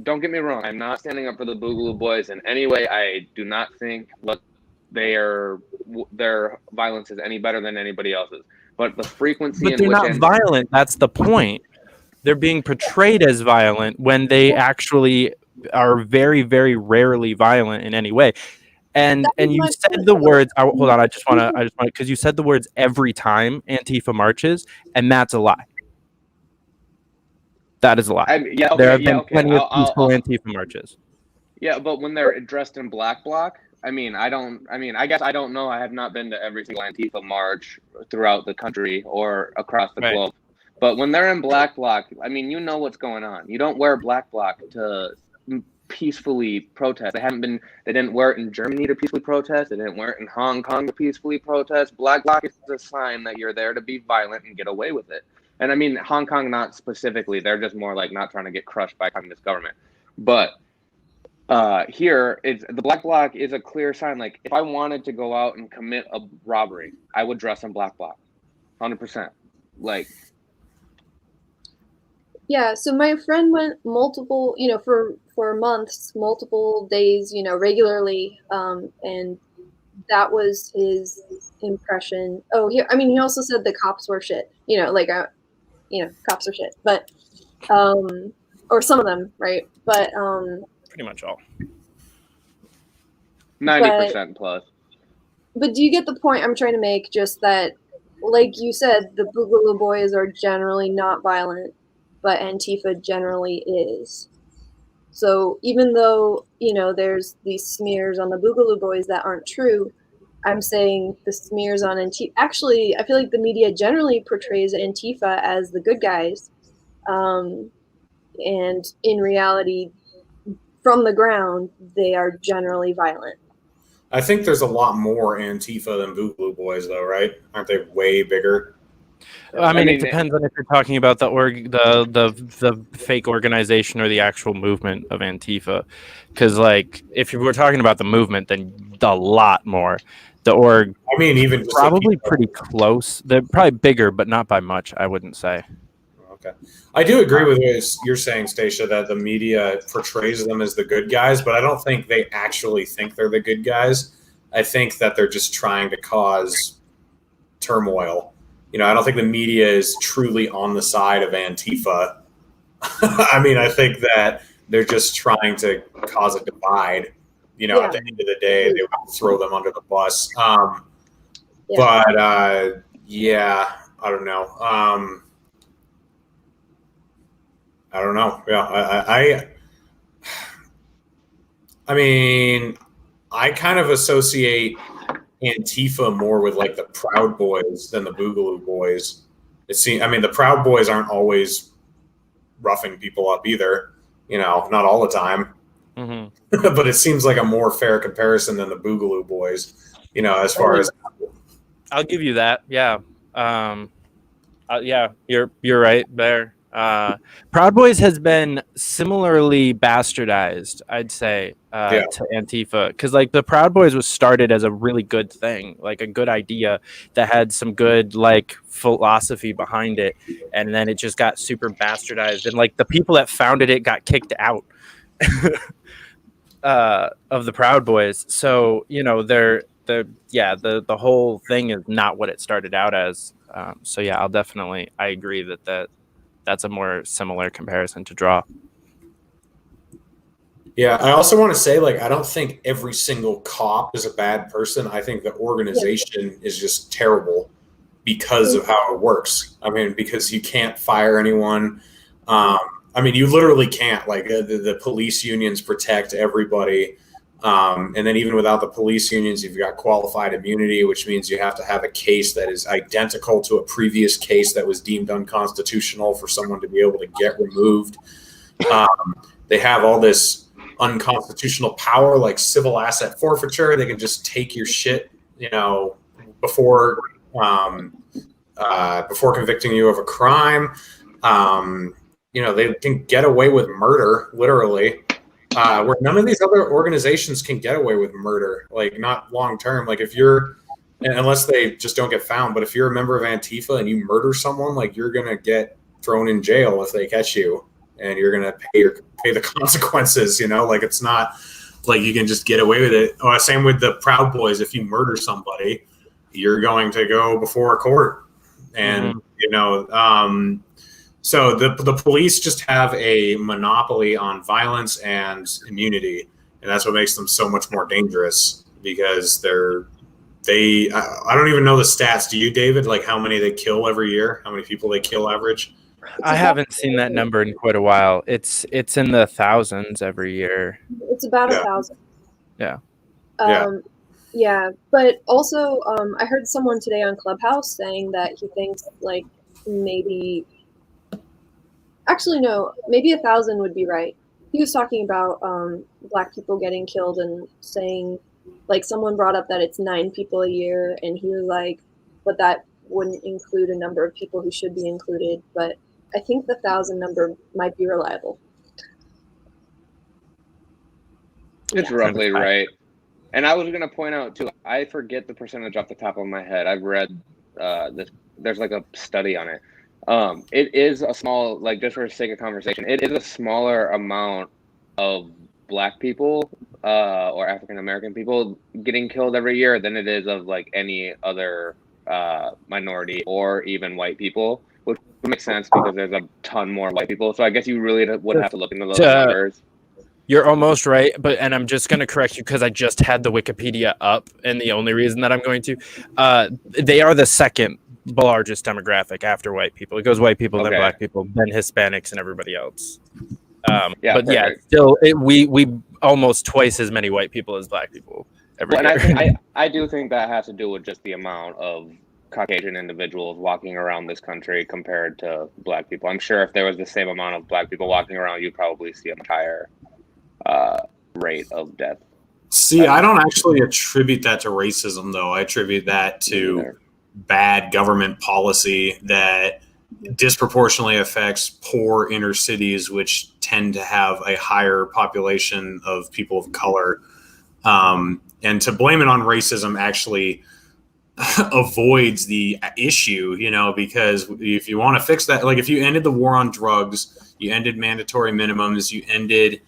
don't get me wrong. I'm not standing up for the Boogaloo Boys in any way. I do not think their violence is any better than anybody else's. But the frequency but in they're which not violent. That's the point. They're being portrayed as violent when they actually are very, very rarely violent in any way. And That was you my said point. the words. Hold on, I just want because you said the words every time Antifa marches, and that's a lie. That is a lie. There have been plenty of peaceful Antifa marches. Yeah, but when they're dressed in Black Bloc, I mean, I guess I don't know. I have not been to every single Antifa march throughout the country or across the Right. globe. But when they're in Black Bloc, I mean, you know what's going on. You don't wear Black Bloc to peacefully protest. They didn't wear it in Germany to peacefully protest. They didn't wear it in Hong Kong to peacefully protest. Black Bloc is a sign that you're there to be violent and get away with it. And I mean, Hong Kong, not specifically. They're just more like not trying to get crushed by communist government. But here, the Black Bloc is a clear sign. Like, if I wanted to go out and commit a robbery, I would dress in Black Bloc, 100%. Like, Yeah, so my friend went multiple, for months, multiple days, regularly, and that was his impression. Oh, he also said the cops were shit, cops are shit, but, or some of them, right? But, Pretty much all. 90% plus. But do you get the point I'm trying to make? Just that, like you said, the Boogaloo Boys are generally not violent, but Antifa generally is. So even though, there's these smears on the Boogaloo Boys that aren't true, I'm saying the smears on Antifa. Actually, I feel like the media generally portrays Antifa as the good guys. And in reality, from the ground, they are generally violent. I think there's a lot more Antifa than Boogaloo Boys, though, right? Aren't they way bigger? I mean, it depends on if you're talking about the fake organization or the actual movement of Antifa. Because, like, if you were talking about the movement, then a lot more. The org, I mean, even probably pretty close. They're probably bigger, but not by much, I wouldn't say. Okay. I do agree with what you're saying, Stacia, that the media portrays them as the good guys, but I don't think they actually think they're the good guys. I think that they're just trying to cause turmoil. I don't think the media is truly on the side of Antifa. I mean, I think that they're just trying to cause a divide. At the end of the day, they would throw them under the bus. But, yeah, I don't know. I don't know. Yeah, I mean, I kind of associate Antifa more with like the Proud Boys than the Boogaloo Boys. I mean, the Proud Boys aren't always roughing people up either, not all the time. Mm-hmm. But it seems like a more fair comparison than the Boogaloo Boys, as far as. I'll give you that. Yeah. Yeah, you're right there. Proud Boys has been similarly bastardized, I'd say, to Antifa, because like the Proud Boys was started as a really good thing, like a good idea that had some good like philosophy behind it, and then it just got super bastardized, and like the people that founded it got kicked out of the Proud Boys. So the whole thing is not what it started out as. So yeah, I agree that's a more similar comparison to draw. Yeah, I also want to say, like, I don't think every single cop is a bad person. I think the organization is just terrible because of how it works. I mean, because you can't fire anyone. I mean, you literally can't. Like, the police unions protect everybody. And then even without the police unions, you've got qualified immunity, which means you have to have a case that is identical to a previous case that was deemed unconstitutional for someone to be able to get removed. They have all this unconstitutional power, like civil asset forfeiture. They can just take your shit, before convicting you of a crime. They can get away with murder, literally. Where none of these other organizations can get away with murder, like not long term. Like unless they just don't get found, but if you're a member of Antifa and you murder someone, like you're gonna get thrown in jail if they catch you, and you're gonna pay the consequences. Like it's not like you can just get away with it. Same with the Proud Boys. If you murder somebody, you're going to go before a court, and So the police just have a monopoly on violence and immunity, and that's what makes them so much more dangerous because I don't even know the stats. Do you, David? Like how many they kill every year? How many people they kill average? I haven't seen that number in quite a while. It's in the thousands every year. It's about 1,000. Yeah. Yeah, but also I heard someone today on Clubhouse saying that he thinks like maybe. Actually, no, maybe 1,000 would be right. He was talking about Black people getting killed and saying, like, someone brought up that it's 9 people a year, and he was like, but that wouldn't include a number of people who should be included. But I think the 1,000 number might be reliable. It's roughly right. And I was going to point out, too, I forget the percentage off the top of my head. I've read this. There's like a study on it. It is a small, like just for the sake of conversation, it is a smaller amount of Black people or African American people getting killed every year than it is of like any other minority or even white people, which makes sense because there's a ton more white people. So I guess you really would have to look into those numbers. You're almost right, and I'm just going to correct you because I just had the Wikipedia up, and the only reason that I'm going to, they are the second largest demographic after white people. It goes white people, then Black people, then Hispanics, and everybody else. Still, we almost twice as many white people as Black people every year. And I do think that has to do with just the amount of Caucasian individuals walking around this country compared to Black people. I'm sure if there was the same amount of Black people walking around, you'd probably see a much higher rate of death. See, I don't actually attribute that to racism, though. I attribute that to bad government policy that disproportionately affects poor inner cities, which tend to have a higher population of people of color. And to blame it on racism actually avoids the issue, because if you want to fix that, like if you ended the war on drugs, you ended mandatory minimums, you ended,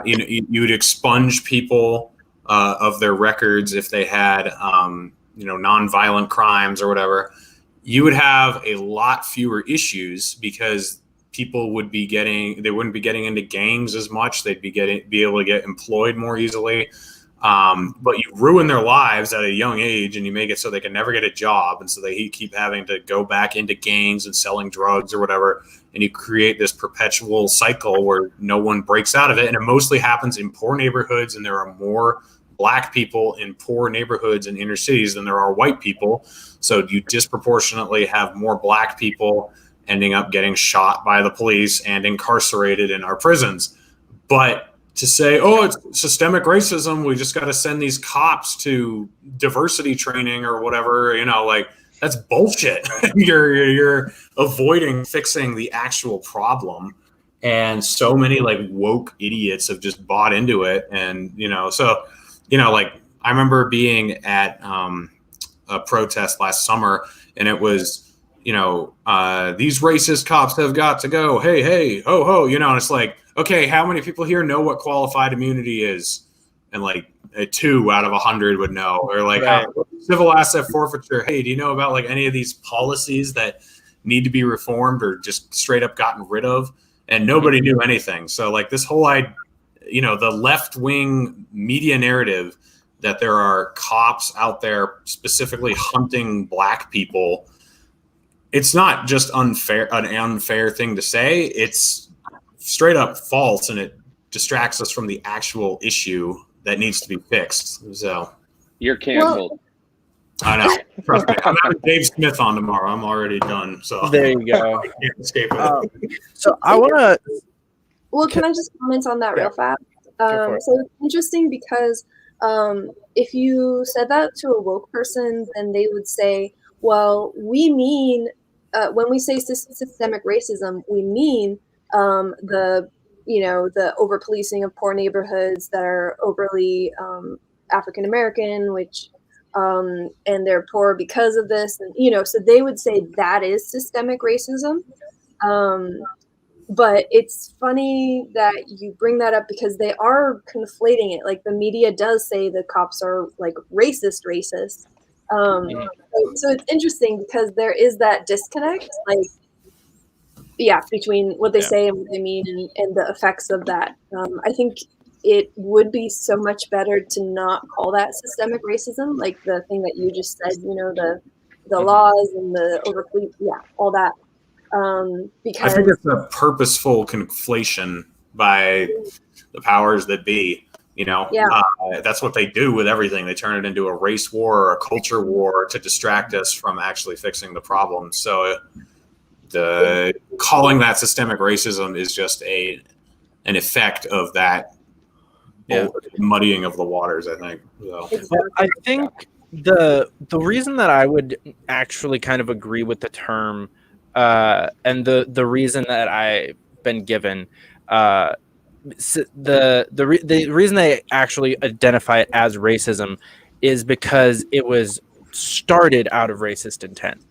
you would expunge people of their records if they had, nonviolent crimes or whatever, you would have a lot fewer issues because people wouldn't be getting into gangs as much. They'd be able to get employed more easily. But you ruin their lives at a young age, and you make it so they can never get a job, and so they keep having to go back into gangs and selling drugs or whatever, and you create this perpetual cycle where no one breaks out of it. And it mostly happens in poor neighborhoods, and there are more black people in poor neighborhoods and inner cities than there are white people. So you disproportionately have more black people ending up getting shot by the police and incarcerated in our prisons. But to say, oh, it's systemic racism, we just got to send these cops to diversity training or whatever, like that's bullshit. You're avoiding fixing the actual problem. And so many like woke idiots have just bought into it. And, like I remember being at a protest last summer, and it was, these racist cops have got to go. Hey, ho, ho, and it's like, okay, how many people here know what qualified immunity is? And like 2 out of 100 would know. Or like civil asset forfeiture. Hey, do you know about like any of these policies that need to be reformed or just straight up gotten rid of? And nobody knew anything. So like this whole, the left-wing media narrative that there are cops out there specifically hunting black people, it's not just an unfair thing to say. It's straight up false, and it distracts us from the actual issue that needs to be fixed. So you're canceled. I know. Trust me. I'm having Dave Smith on tomorrow. I'm already done. So there you go. I can't escape it. So I want to. Well, can I just comment on that real fast? Go for it. So it's interesting because if you said that to a woke person, then they would say, well, we mean, when we say systemic racism, we mean the over policing of poor neighborhoods that are overly African American, which and they're poor because of this, and so they would say that is systemic racism. But it's funny that you bring that up because they are conflating it. Like the media does say the cops are like racist. So it's interesting because there is that disconnect, between what they say and what they mean and the effects of that. I think it would be so much better to not call that systemic racism, like the thing that you just said, the laws and the overpolice, all that. Because I think it's a purposeful conflation by the powers that be. That's what they do with everything. They turn it into a race war or a culture war to distract us from actually fixing the problem. So calling that systemic racism is just an effect of that muddying of the waters, I think. So. Well, I think the reason that I would actually kind of agree with the term and the reason that I've been given the reason they actually identify it as racism is because it was started out of racist intent.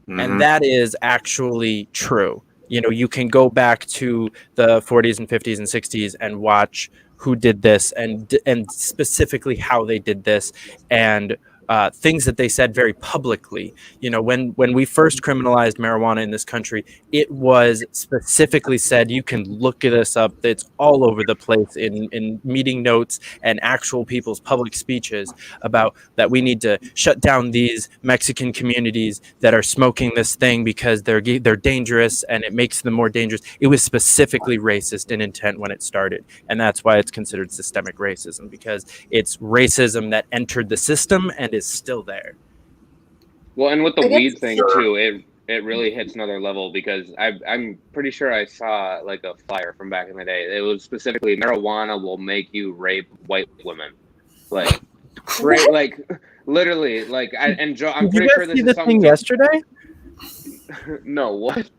Mm-hmm. And that is actually true. You can go back to the 40s and 50s and 60s and watch who did this and specifically how they did this and things that they said very publicly. When we first criminalized marijuana in this country, it was specifically said, you can look this up, it's all over the place in meeting notes and actual people's public speeches about that we need to shut down these Mexican communities that are smoking this thing because they're dangerous and it makes them more dangerous. It was specifically racist in intent when it started, and that's why it's considered systemic racism, because it's racism that entered the system and is still there. Well, and with the weed thing too, it really hits another level because I'm pretty sure I saw like a flyer from back in the day. It was specifically marijuana will make you rape white women, like literally, like I'm pretty sure this is something yesterday. No, what?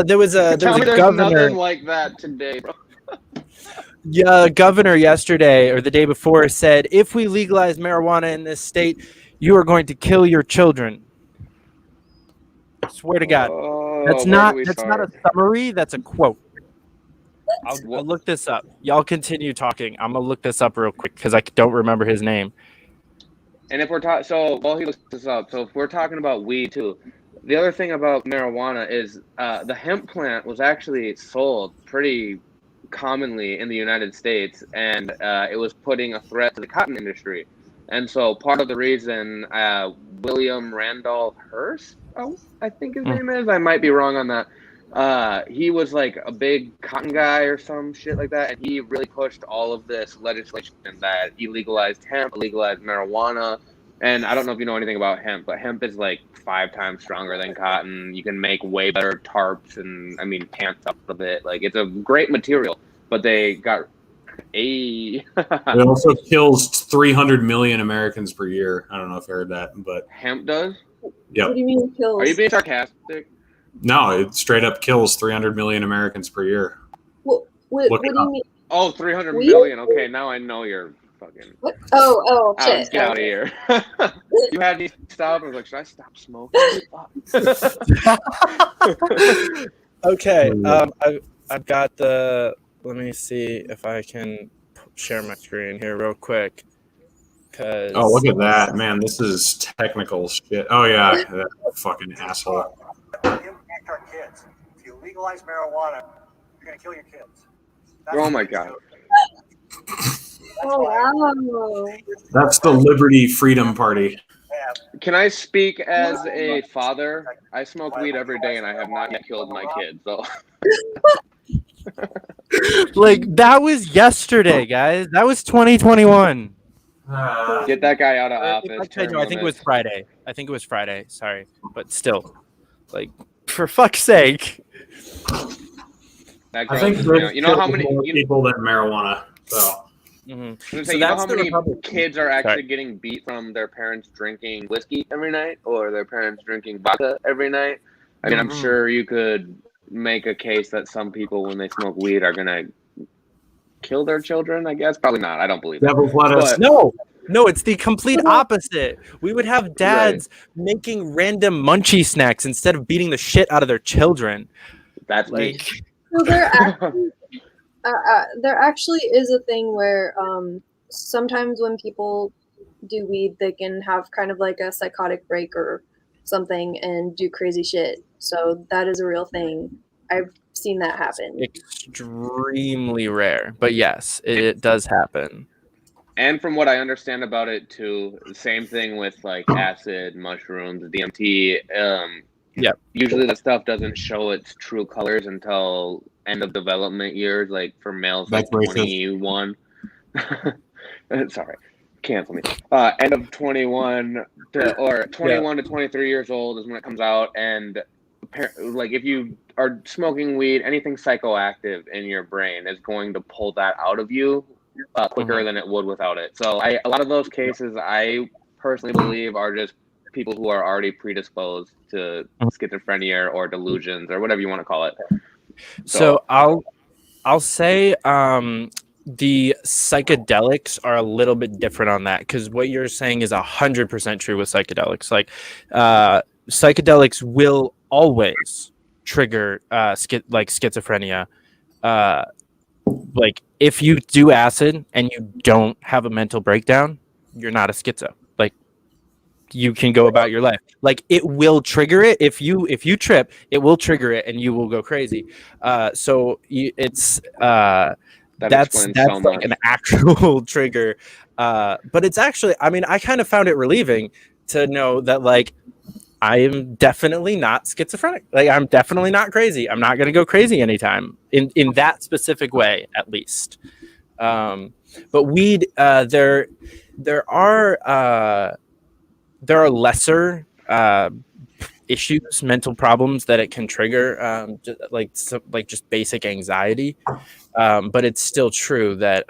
There was a governor nothing like that today, bro. Yeah, governor yesterday or the day before said, if we legalize marijuana in this state, you are going to kill your children. I swear to God. That's not a summary, that's a quote. I'll look this up. Y'all continue talking. I'm going to look this up real quick because I don't remember his name. And if we're talking, while he looks this up, so if we're talking about weed too, the other thing about marijuana is the hemp plant was actually sold pretty commonly in the United States, and it was putting a threat to the cotton industry. And so part of the reason William Randolph Hearst, I think his name is, I might be wrong on that. He was like a big cotton guy or some shit like that, and he really pushed all of this legislation that illegalized hemp, legalized marijuana. And I don't know if you know anything about hemp, but hemp is like 5 times stronger than cotton. You can make way better tarps and, I mean, pants out of it. Like, it's a great material, but they got It also kills 300 million Americans per year. I don't know if you heard that, but hemp does? Yep. What do you mean kills? Are you being sarcastic? No, it straight up kills 300 million Americans per year. What do you mean? Oh, 300 Weed? million. Okay, now I know you're fucking... What? Oh, shit. Get out of here. You had me stop. I was like, should I stop smoking? Okay. I've got the... Let me see if I can share my screen here real quick. Oh, look at that. Man, this is technical shit. Oh, yeah. That fucking asshole. Impact our kids. If you legalize marijuana, you're going to kill your kids. Oh, my God. Oh, wow. That's the Liberty Freedom Party. Can I speak as a father? I smoke weed every day, and I have not yet killed my kids. So... Like, that was yesterday, guys. That was 2021. Get that guy out of office. I think it was Friday. Sorry. But still, like, for fuck's sake. That I think you know how many people than marijuana. So. Mm-hmm. So you know how many kids are actually getting beat from their parents drinking whiskey every night or their parents drinking vodka every night? I mean, I'm sure you could make a case that some people, when they smoke weed, are going to kill their children, I guess. Probably not. I don't believe that. No, it's the complete opposite. We would have dads making random munchie snacks instead of beating the shit out of their children. That's like... So there actually is a thing where sometimes when people do weed, they can have kind of like a psychotic break or something and do crazy shit. So that is a real thing. I've seen that happen. Extremely rare, but yes, it does happen. And from what I understand about it too, the same thing with like acid, mushrooms, DMT. Usually that stuff doesn't show its true colors until end of development years, like for males like 21. Sorry, cancel me. End of 21 to 23 years old is when it comes out, and like if you are smoking weed, anything psychoactive in your brain is going to pull that out of you quicker than it would without it. So a lot of those cases I personally believe are just people who are already predisposed to schizophrenia or delusions or whatever you want to call it. So I'll say the psychedelics are a little bit different on that, because what you're saying is 100% true with psychedelics. Like psychedelics will always trigger schizophrenia. Like if you do acid and you don't have a mental breakdown, you're not a schizo. Like you can go about your life. Like it will trigger it. If you trip, it will trigger it and you will go crazy. That's so like an actual trigger. But it's actually, I mean, I kind of found it relieving to know that like I am definitely not schizophrenic. Like I'm definitely not crazy. I'm not going to go crazy anytime in that specific way, at least. But weed, there are lesser issues, mental problems that it can trigger, just basic anxiety. But it's still true that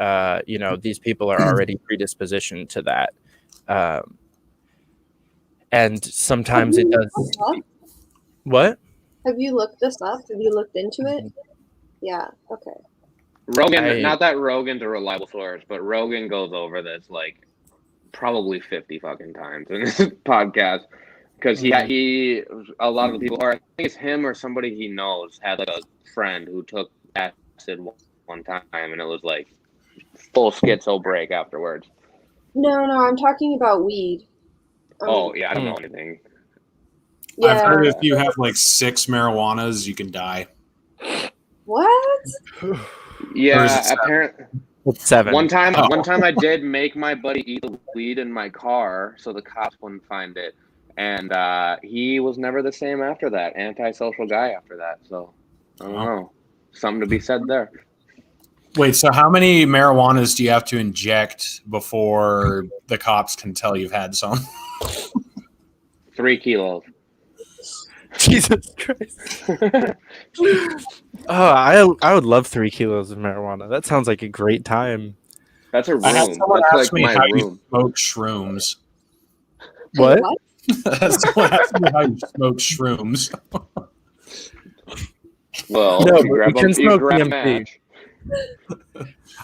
these people are already predispositioned to that. And sometimes it does. What? Have you looked this up? Have you looked into it? Yeah. Okay. Rogan, not that Rogan's a reliable source, but Rogan goes over this like probably 50 fucking times in his podcast, because he a lot of the people, or I think it's him or somebody he knows, had like a friend who took acid one time, and it was like full schizo break afterwards. No, I'm talking about weed. I don't know anything. Yeah. I've heard if you have like 6 marijuanas, you can die. What? Yeah, seven? apparently. It's 7. One time Oh. I did make my buddy eat the weed in my car so the cops wouldn't find it, and he was never the same after that. Antisocial guy after that. So I don't know. Something to be said there. Wait, so how many marijuanas do you have to inject before the cops can tell you've had some? 3 kilos. Jesus Christ. I would love 3 kilos of marijuana. That sounds like a great time. That's a I had room. someone That's ask like me my how room. you smoke shrooms. What? Someone asked me how you smoke shrooms. Well, No, you but grab we can you smoke grab a DMT. match.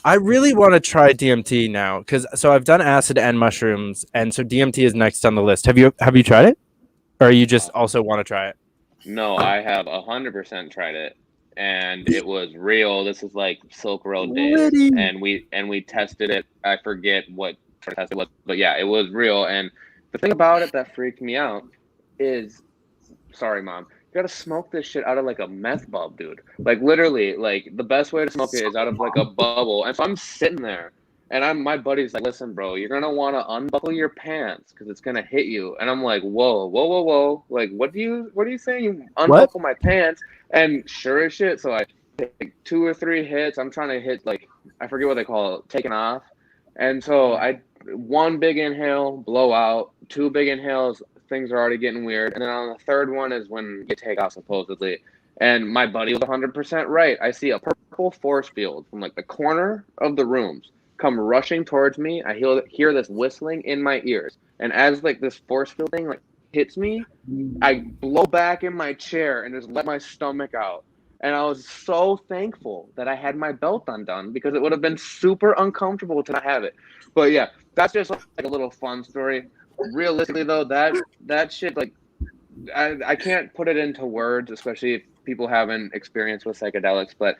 I really want to try DMT now because I've done acid and mushrooms, and so DMT is next on the list. Have you tried it, or you just also want to try it? No, I have 100% tried it, and it was real. This is like Silk Road days, Really? and we tested it. I forget what test it was, but yeah, it was real. And the thing about it that freaked me out is, sorry, Mom, you gotta smoke this shit out of like a meth bulb, dude. Like literally, like the best way to smoke it is out of like a bubble. And so I'm sitting there, and my buddy's like, "Listen, bro, you're gonna want to unbuckle your pants because it's gonna hit you." And I'm like, "Whoa, whoa, whoa, whoa! Like, what are you saying? You unbuckle my pants?" And sure as shit, so I take 2 or 3 hits. I'm trying to hit like I forget what they call it, taking off. And so I 1 big inhale, blow out. 2 big inhales, things are already getting weird. And then on the 3rd one is when you take off supposedly. And my buddy was 100% right. I see a purple force field from like the corner of the rooms come rushing towards me. I hear this whistling in my ears. And as like this force field thing like hits me, I blow back in my chair and just let my stomach out. And I was so thankful that I had my belt undone because it would have been super uncomfortable to not have it. But yeah, that's just like a little fun story. Realistically though, that shit, like I can't put it into words, especially if people haven't experienced with psychedelics, but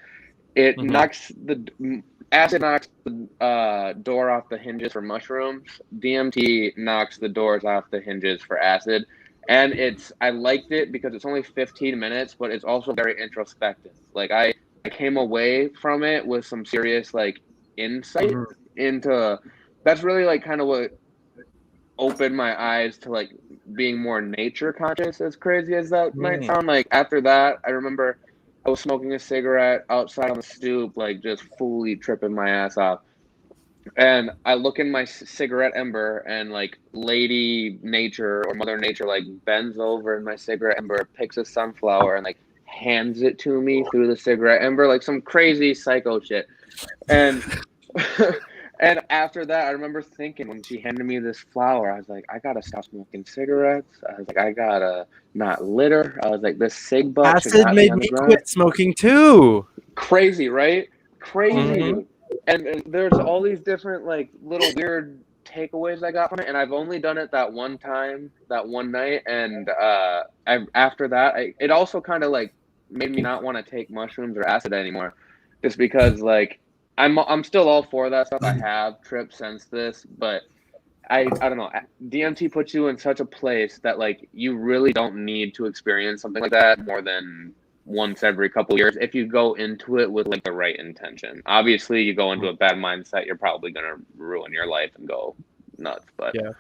it knocks the acid knocks the door off the hinges for mushrooms. DMT knocks the doors off the hinges for acid. And I liked it because it's only 15 minutes, but it's also very introspective. Like I came away from it with some serious like insight into that's really like kind of what opened my eyes to like being more nature conscious, as crazy as that might sound. Like after that, I remember I was smoking a cigarette outside on the stoop, like just fully tripping my ass off. And I look in my cigarette ember, and like Lady Nature or Mother Nature like bends over in my cigarette ember, picks a sunflower, and like hands it to me through the cigarette ember, like some crazy psycho shit. And and after that, I remember thinking when she handed me this flower, I was like, I gotta stop smoking cigarettes. I was like, I gotta not litter. I was like, this cig butt should Acid not be made on the me ground. quit smoking too. Crazy, right? Crazy, dude. And there's all these different like little weird takeaways I got from it, and I've only done it that one time, that one night, and after that, it also kind of like made me not want to take mushrooms or acid anymore, just because like I'm still all for that stuff. I have tripped since this, but I don't know. DMT puts you in such a place that like you really don't need to experience something like that more than once every couple years if you go into it with like the right intention. Obviously, you go into a bad mindset, you're probably gonna ruin your life and go nuts. But yeah,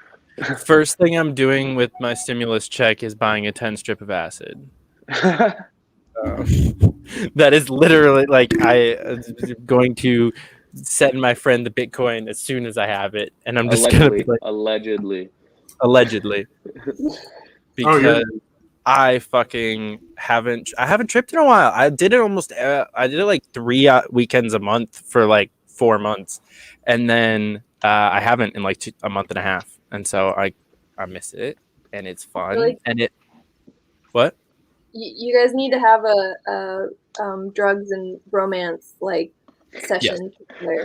first thing I'm doing with my stimulus check is buying a 10 strip of acid. That is literally like I'm going to send my friend the Bitcoin as soon as I have it, and I'm just gonna be like, allegedly, because I haven't tripped in a while. I did it like 3 weekends a month for like 4 months, and then I haven't in like a month and a half, and so I miss it, and it's fun. Really? And what? You guys need to have a drugs and romance like session.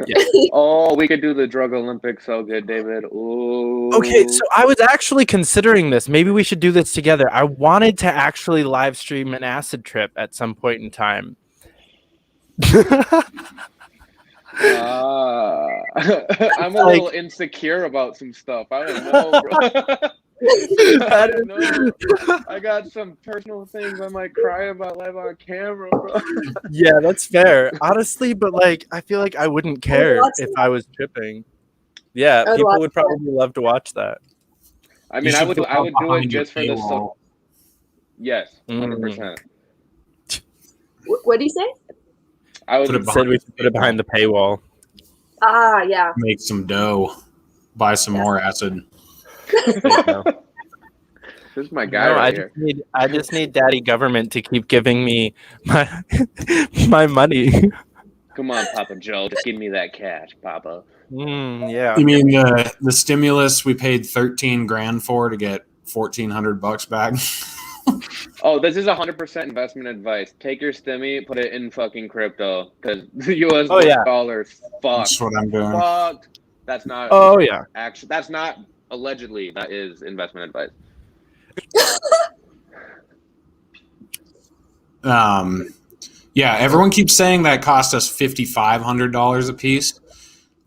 Yes. Oh, we could do the drug Olympics so good, David. Ooh. Okay, so I was actually considering this. Maybe we should do this together. I wanted to actually live stream an acid trip at some point in time. I'm a little insecure about some stuff. I don't know, bro. I don't know. I got some personal things I might cry about live on camera, bro. Yeah, that's fair. Honestly, but like I feel like I wouldn't care watch if it. I was tripping. Yeah, I would people watch would probably love to watch that. I You mean, I should would put I would do it behind your just for the paywall. yes, Mm. 100%. What do you say? I Put it would behind Said we should put it behind the paywall. Ah, yeah. Make some dough. Buy some Yes. more acid. There you go. This is my guy No, right here. I just need daddy government to keep giving me my my money. Come on, Papa Joe, just give me that cash, Papa. Yeah. You mean the stimulus we paid 13 grand for to get $1,400 back? Oh, this is 100% investment advice. Take your stimmy, put it in fucking crypto, because the U.S. Oh, yeah. dollar's fucked. That's what I'm doing. Fucked. That's not Oh yeah. actually. That's not allegedly. That is investment advice. Yeah, everyone keeps saying that cost us $5,500 a piece.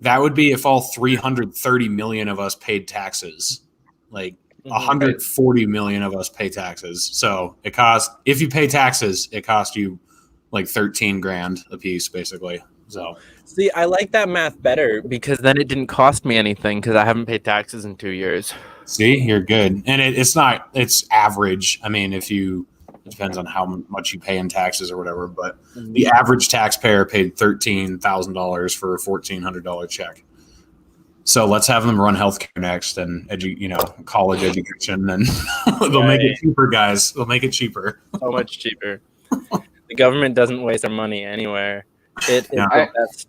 That would be if all 330 million of us paid taxes. Like 140 million of us pay taxes. So it costs, if you pay taxes, it costs you like 13 grand a piece, basically. So See, I like that math better because then it didn't cost me anything because I haven't paid taxes in 2 years. see, you're good. And it's average. I mean, it depends on how much you pay in taxes or whatever, but the average taxpayer paid $13,000 for a $1,400 check. So let's have them run healthcare next and college education, and they'll make it cheaper, guys. They'll make it cheaper. So much cheaper. The government doesn't waste their money anywhere. It is the best.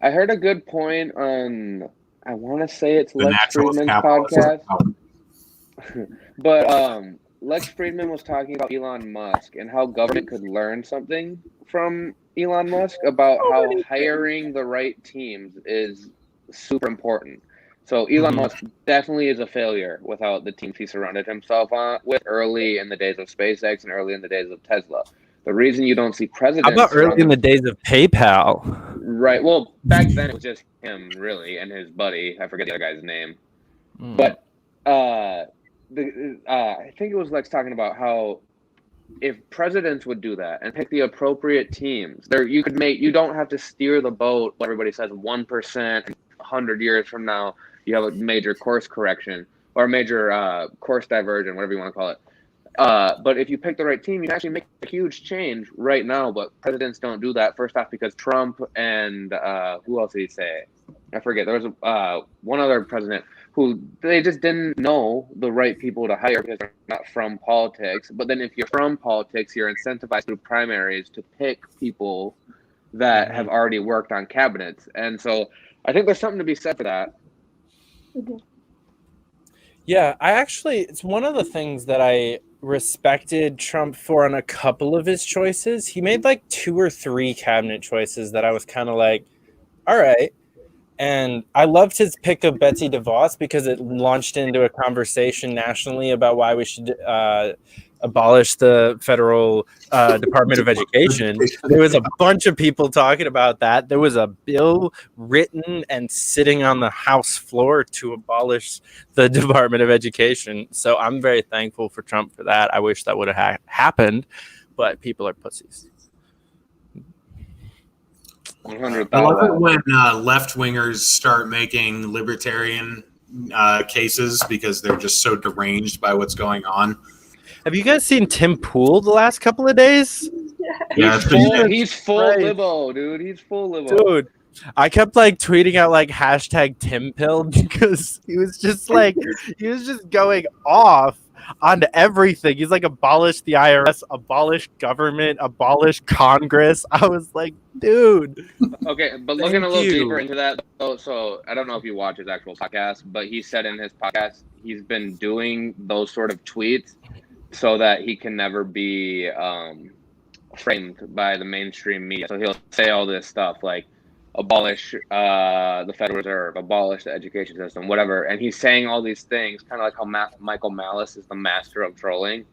I heard a good point on. I want to say it's The Lex naturalist Friedman's capitalist. podcast, but Lex Friedman was talking about Elon Musk and how government could learn something from Elon Musk about how hiring the right teams is super important. So Elon Musk definitely is a failure without the teams he surrounded himself with early in the days of SpaceX and early in the days of Tesla. The reason you don't see presidents. How about early in the days of PayPal? Right. Well, back then it was just him, really, and his buddy. I forget the other guy's name. But I think it was Lex talking about how if presidents would do that and pick the appropriate teams, you don't have to steer the boat. Everybody says 1%, 100 years from now, you have a major course correction or a major course diversion, whatever you want to call it. But if you pick the right team, you can actually make a huge change right now. But presidents don't do that. First off, because Trump and who else did he say? I forget. There was one other president who they just didn't know the right people to hire because they're not from politics. But then if you're from politics, you're incentivized through primaries to pick people that have already worked on cabinets. And so I think there's something to be said for that. Yeah, it's one of the things that I respected Trump for on a couple of his choices. He made like 2 or 3 cabinet choices that I was kind of like, all right. And I loved his pick of Betsy DeVos because it launched into a conversation nationally about why we should abolish the federal Department of Education. There was a bunch of people talking about that. There was a bill written and sitting on the House floor to abolish the Department of Education. So I'm very thankful for Trump for that. I wish that would have happened, but people are pussies. 100,000. I love it when left-wingers start making libertarian cases because they're just so deranged by what's going on. Have you guys seen Tim Pool the last couple of days? Yeah, He's full libo, dude. He's full libo. Dude, I kept like tweeting out like hashtag Tim Pill because he was just going off on everything. He's like, abolish the IRS, abolish government, abolish Congress. I was like, dude. Okay, but looking a little deeper into that, so I don't know if you watch his actual podcast, but he said in his podcast he's been doing those sort of tweets so that he can never be framed by the mainstream media. So he'll say all this stuff like abolish the Federal Reserve, abolish the education system, whatever. And he's saying all these things, kind of like how Michael Malice is the master of trolling.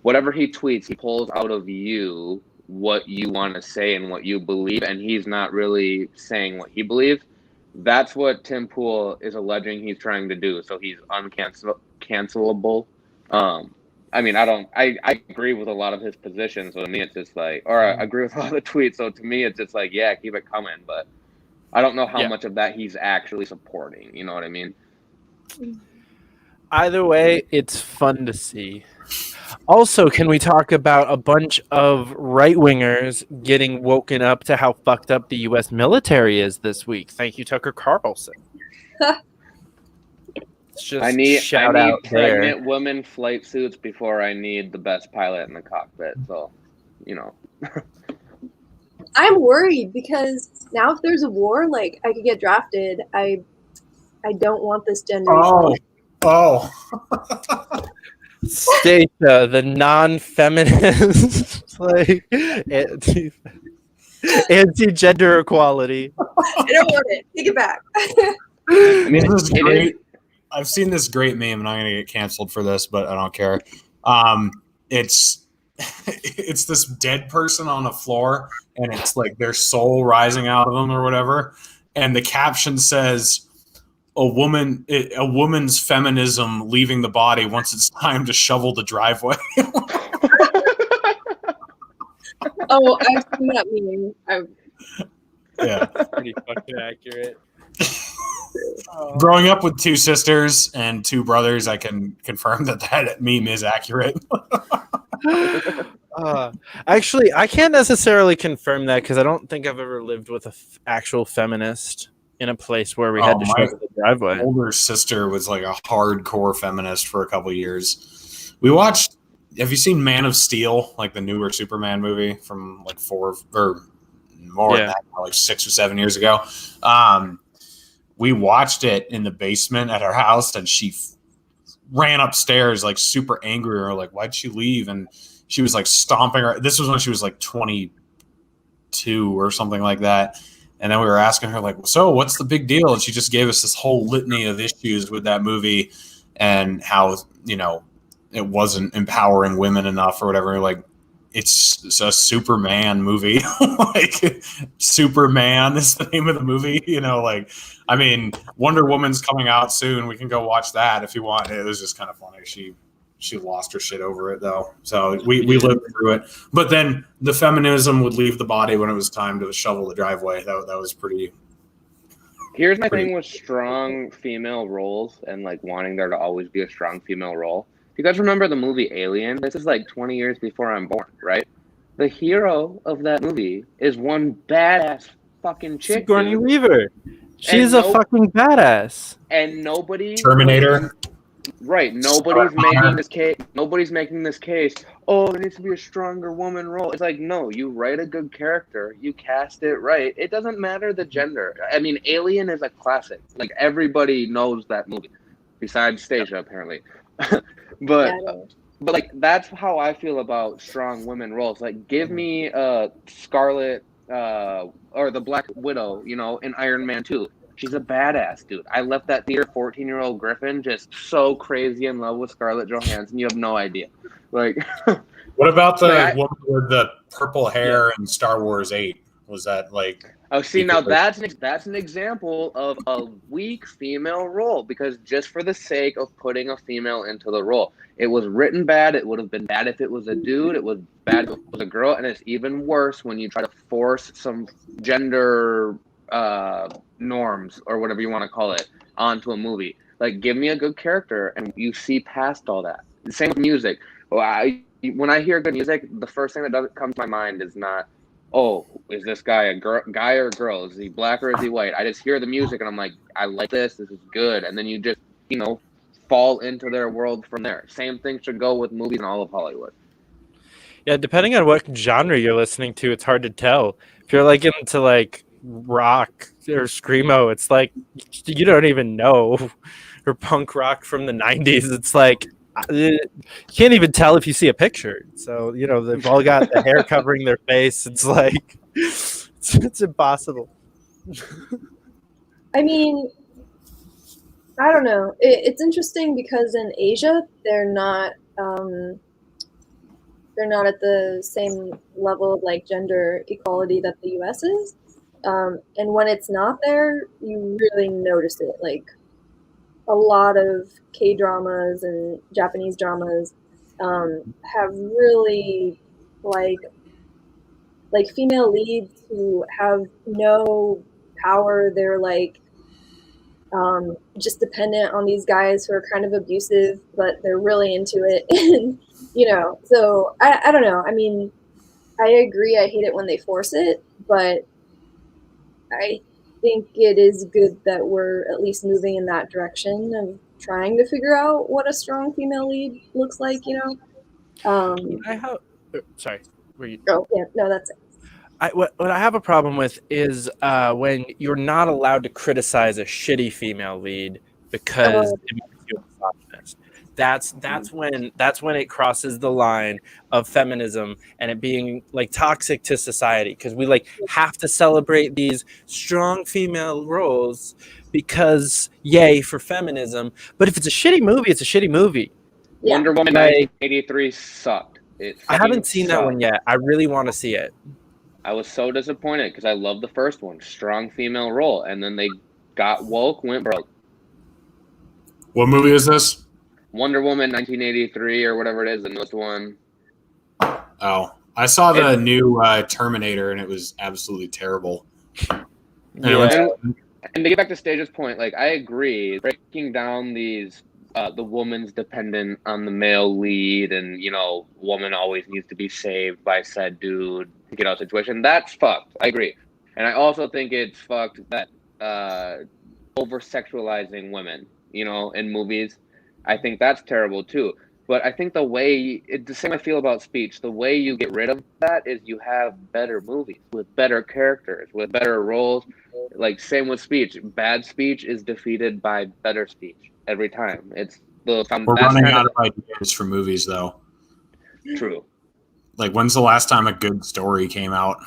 Whatever he tweets, he pulls out of you what you want to say and what you believe, and he's not really saying what he believes. That's what Tim Pool is alleging he's trying to do. So he's cancelable. I mean, I agree with a lot of his positions. So to me, it's just like, or I agree with all the tweets. So to me, it's just like, yeah, keep it coming. But I don't know how much of that he's actually supporting. You know what I mean? Either way, it's fun to see. Also, can we talk about a bunch of right-wingers getting woken up to how fucked up the U.S. military is this week? Thank you, Tucker Carlson. Just I need shout out pregnant there. women flight suits before I need the best pilot in the cockpit. So, you know. I'm worried because now if there's a war, like I could get drafted. I don't want this gender. Oh. Stacia, the non-feminist, like anti-gender equality. I don't want it. Take it back. I mean, This is great. I've seen this great meme, and I'm gonna get canceled for this, but I don't care. It's this dead person on the floor, and it's like their soul rising out of them or whatever, and the caption says, a woman's feminism leaving the body once it's time to shovel the driveway." Oh, I've seen that meme. Yeah. Pretty fucking accurate. Growing up with two sisters and two brothers, I can confirm that meme is accurate. Actually, I can't necessarily confirm that because I don't think I've ever lived with an actual feminist in a place where we had to shovel the driveway. My older sister was like a hardcore feminist for a couple of years. We watched. Have you seen Man of Steel, like the newer Superman movie from like 4 or more than that, like 6 or 7 years ago? We watched it in the basement at our house, and she ran upstairs like super angry. Or like, why'd she leave? And she was like stomping her. This was when she was like 22 or something like that. And then we were asking her like, so what's the big deal? And she just gave us this whole litany of issues with that movie and how, you know, it wasn't empowering women enough or whatever. Like, it's a Superman movie. Like, Superman is the name of the movie. You know, like, I mean, Wonder Woman's coming out soon. We can go watch that if you want. It was just kind of funny. She lost her shit over it, though. So we lived through it. But then the feminism would leave the body when it was time to shovel the driveway. That was pretty. Here's my thing with strong female roles and like wanting there to always be a strong female role. You guys remember the movie Alien? This is like 20 years before I'm born, right? The hero of that movie is one badass fucking chick. Sigourney Weaver. She's a fucking badass. And nobody. Terminator. Right. Nobody's making this case. Nobody's making this case. Oh, there needs to be a stronger woman role. It's like, no, you write a good character, you cast it right. It doesn't matter the gender. I mean, Alien is a classic. Like, everybody knows that movie, besides Stacia, apparently. But like, that's how I feel about strong women roles. Like, give me Scarlet or the Black Widow, you know, in Iron Man 2. She's a badass, dude. I left that theater, 14-year-old Griffin, just so crazy in love with Scarlett Johansson. You have no idea. Like, what about the woman with the purple hair in Star Wars 8? Was that like? Oh, see, now that's an example of a weak female role, because just for the sake of putting a female into the role, it was written bad. It would have been bad if it was a dude. It was bad if it was a girl, and it's even worse when you try to force some gender norms or whatever you want to call it onto a movie. Like, give me a good character, and you see past all that. The same with music. When I hear good music, the first thing that comes to my mind is not, oh, is this guy a guy or a girl? Is he black or is he white? I just hear the music and I'm like, I like this. This is good. And then you just, you know, fall into their world from there. Same thing should go with movies and all of Hollywood. Yeah, depending on what genre you're listening to, it's hard to tell. If you're like into like rock or screamo, it's like you don't even know, or punk rock from the 90s. It's like you can't even tell if you see a picture. So, you know, they've all got the hair covering their face. It's like it's impossible. I mean, I don't know. It's interesting because in Asia, they're not at the same level of like gender equality that the U.S. is. And when it's not there, you really notice it. Like a lot of K-dramas and Japanese dramas have really like female leads who have no power. They're like just dependent on these guys who are kind of abusive, but they're really into it. And, so I don't know. I mean, I agree. I hate it when they force it, but I think it is good that we're at least moving in that direction of trying to figure out what a strong female lead looks like, Sorry. Were you? Oh, yeah, no, that's it. What I have a problem with is when you're not allowed to criticize a shitty female lead because it makes you a misogynist. That's when it crosses the line of feminism and it being like toxic to society, because we like have to celebrate these strong female roles because yay for feminism. But if it's a shitty movie, it's a shitty movie. Yeah. Wonder Woman 1983 sucked. I haven't seen that one yet. I really want to see it. I was so disappointed because I loved the first one, strong female role, and then they got woke, went broke. What movie is this? Wonder Woman 1983 or whatever it is, the newest one. Oh, I saw the new Terminator, and it was absolutely terrible. Yeah. And to get back to Stage's point, like I agree, breaking down these the woman's dependent on the male lead, and woman always needs to be saved by said dude to get out of the situation. That's fucked. I agree, and I also think it's fucked that over sexualizing women, in movies. I think that's terrible too. But I think the same I feel about Speech. The way you get rid of that is you have better movies with better characters, with better roles. Like same with Speech. Bad speech is defeated by better speech every time. We're running out of ideas for movies, though. True. Like, when's the last time a good story came out?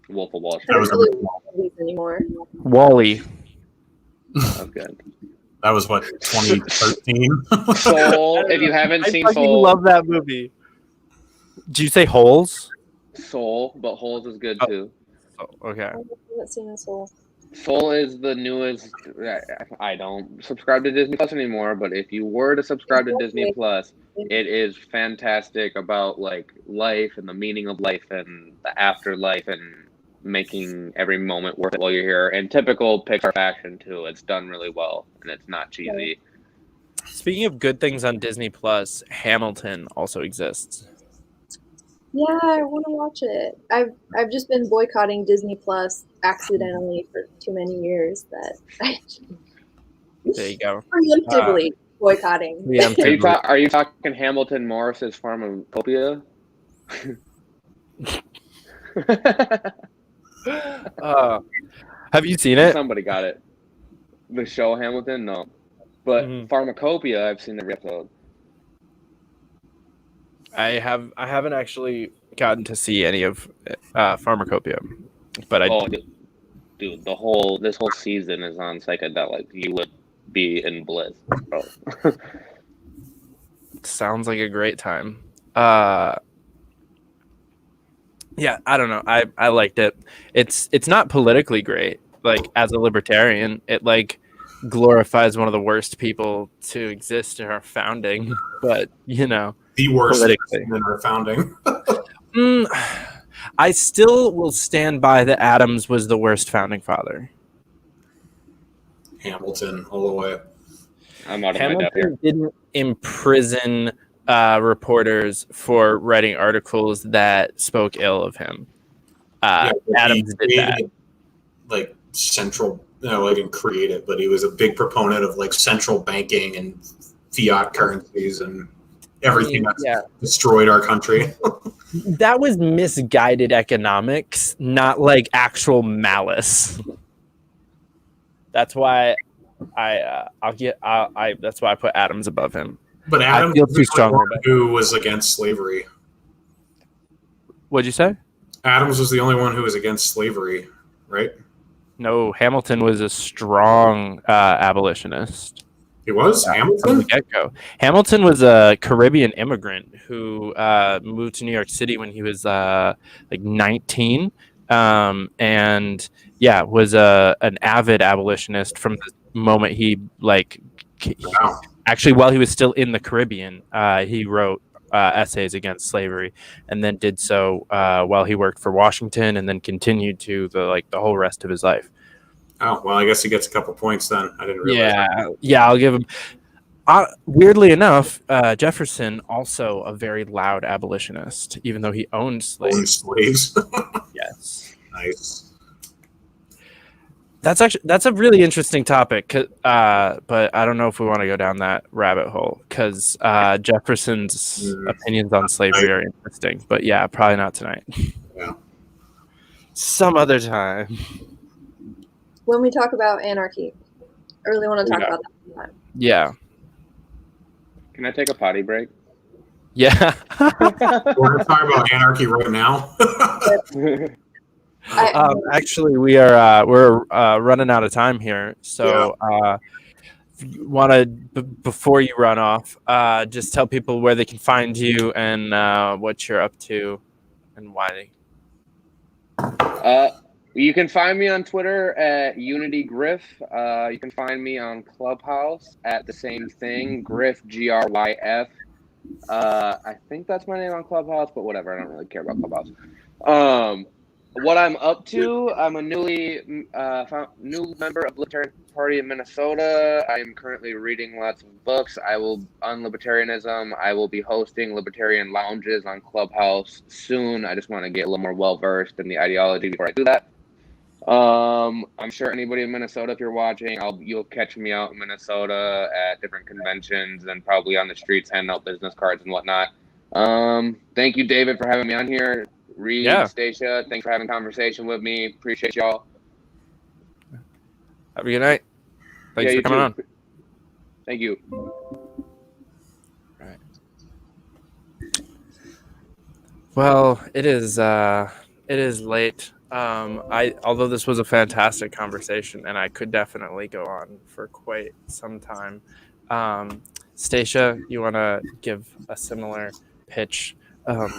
Wolf of Wall I Street. don't really want movies anymore. Wall-E. That's good. That was what, 2013? Soul. If you haven't seen I Soul, love that movie. Did you say Holes? Soul, but Holes is good too. Oh, okay. I haven't seen this whole. Soul is the newest. I don't subscribe to Disney Plus anymore, but if you were to subscribe to Disney Plus, it is fantastic about like life and the meaning of life and the afterlife and making every moment worth it while you're here. And typical Pixar fashion too. It's done really well and it's not cheesy. Speaking of good things on Disney Plus, Hamilton also exists. Yeah, I want to watch it. I've just been boycotting Disney Plus accidentally for too many years that I There you go. preemptively boycotting. Are you talking Hamilton Morris's Pharmacopoeia? Have you seen it? Somebody got it. The show Hamilton? No. But Pharmacopoeia, I've seen every episode. I haven't actually gotten to see any of Pharmacopoeia, but dude, this whole season is on psychedelic. You would be in bliss, bro. Sounds like a great time. Yeah, I don't know. I liked it. It's not politically great. Like as a libertarian, it like glorifies one of the worst people to exist in our founding, but the worst politically in our founding. I still will stand by that Adams was the worst founding father. Hamilton all the way. I'm out of my depth here. Hamilton didn't imprison reporters for writing articles that spoke ill of him. Adams did that. Like central, I didn't create it, but he was a big proponent of like central banking and fiat currencies and everything that's destroyed our country. That was misguided economics, not like actual malice. That's why that's why I put Adams above him. But Adams I feel too strong who was against slavery. What'd you say? Adams was the only one who was against slavery, right? No, Hamilton was a strong abolitionist. He was? Hamilton? From the get-go. Hamilton was a Caribbean immigrant who moved to New York City when he was like 19, and was an avid abolitionist from moment he Wow. actually, while he was still in the Caribbean, he wrote essays against slavery, and then did so while he worked for Washington, and then continued to the whole rest of his life. Oh, well, I guess he gets a couple points then. I didn't realize that. Yeah, I'll give him. Weirdly enough, Jefferson also a very loud abolitionist, even though he owned slaves. Own slaves. Yes. Nice. That's a really interesting topic, but I don't know if we want to go down that rabbit hole because Jefferson's opinions on slavery are interesting. But yeah, probably not tonight. Yeah. Some other time. When we talk about anarchy, I really want to talk Yeah. about that. Yeah. Can I take a potty break? Yeah. We're going to talk about anarchy right now. Actually, we're running out of time here, so want to before you run off, just tell people where they can find you and what you're up to and why. You can find me on Twitter at UnityGriff. You can find me on Clubhouse at the same thing, Griff, GRYF. I think that's my name on Clubhouse, but whatever. I don't really care about Clubhouse. What I'm up to, I'm a new member of the Libertarian Party in Minnesota. I am currently reading lots of books. On libertarianism. I will be hosting libertarian lounges on Clubhouse soon. I just want to get a little more well-versed in the ideology before I do that. I'm sure anybody in Minnesota, if you're watching, you'll catch me out in Minnesota at different conventions and probably on the streets handing out business cards and whatnot. Thank you, David, for having me on here. Reed, Stacia, thanks for having a conversation with me. Appreciate y'all. Have a good night. Thanks for coming on. Thank you. Right. Well, it is late. Although this was a fantastic conversation, and I could definitely go on for quite some time. Stacia, you want to give a similar pitch?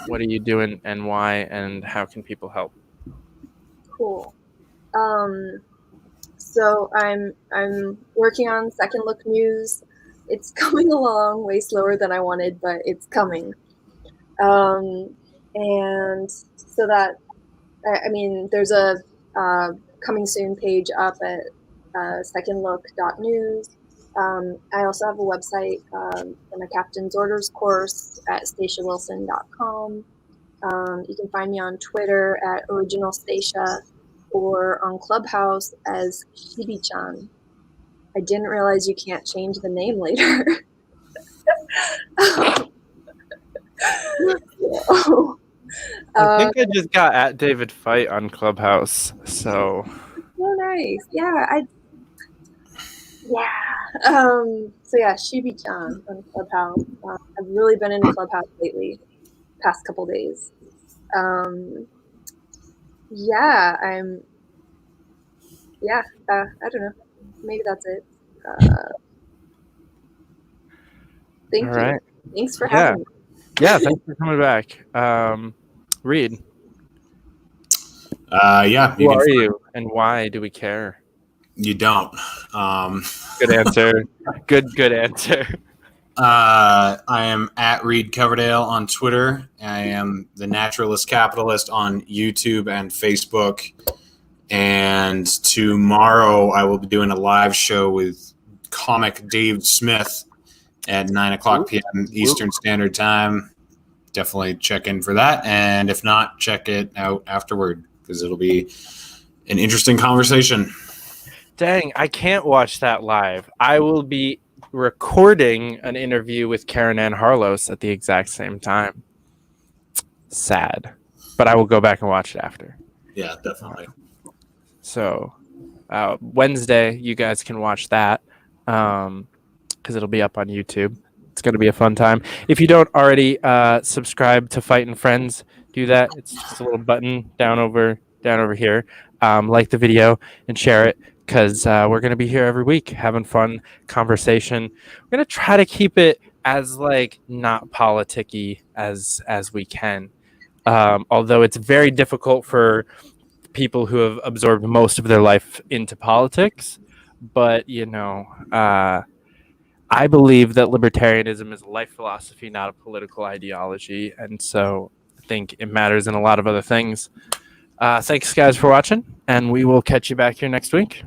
What are you doing and why, and how can people help? Cool. So I'm working on Second Look News. It's coming along way slower than I wanted, but it's coming. And so that, I mean, there's a coming soon page up at secondlook.news. I also have a website and a captain's orders course at statiawilson.com. You can find me on Twitter at Original Stacia or on Clubhouse as Shibi-chan. I didn't realize you can't change the name later. I think I just got at David Fite on Clubhouse, so. Oh, nice. Yeah, so yeah, Shibi-chan on Clubhouse. I've really been into Clubhouse lately, past couple days. I don't know. Maybe that's it. Thank you. Right. Thanks for having me. Yeah, thanks for coming back. Reed. Who are you and why do we care? You don't. Good answer. Good answer. I am at Reed Coverdale on Twitter. I am the Naturalist Capitalist on YouTube and Facebook. And tomorrow I will be doing a live show with comic Dave Smith at 9:00 p.m. Eastern Standard Time. Definitely check in for that. And if not, check it out afterward because it'll be an interesting conversation. Dang, I can't watch that live. I will be recording an interview with Karen Ann Harlos at the exact same time. Sad. But I will go back and watch it after. Yeah, definitely. So Wednesday, you guys can watch that because it'll be up on YouTube. It's going to be a fun time. If you don't already subscribe to Fite Friends, do that. It's just a little button down over here. Like the video and share it because we're going to be here every week having fun conversation. We're going to try to keep it as not politicky as we can. Although it's very difficult for people who have absorbed most of their life into politics. But, I believe that libertarianism is a life philosophy, not a political ideology. And so I think it matters in a lot of other things. Thanks, guys, for watching, and we will catch you back here next week.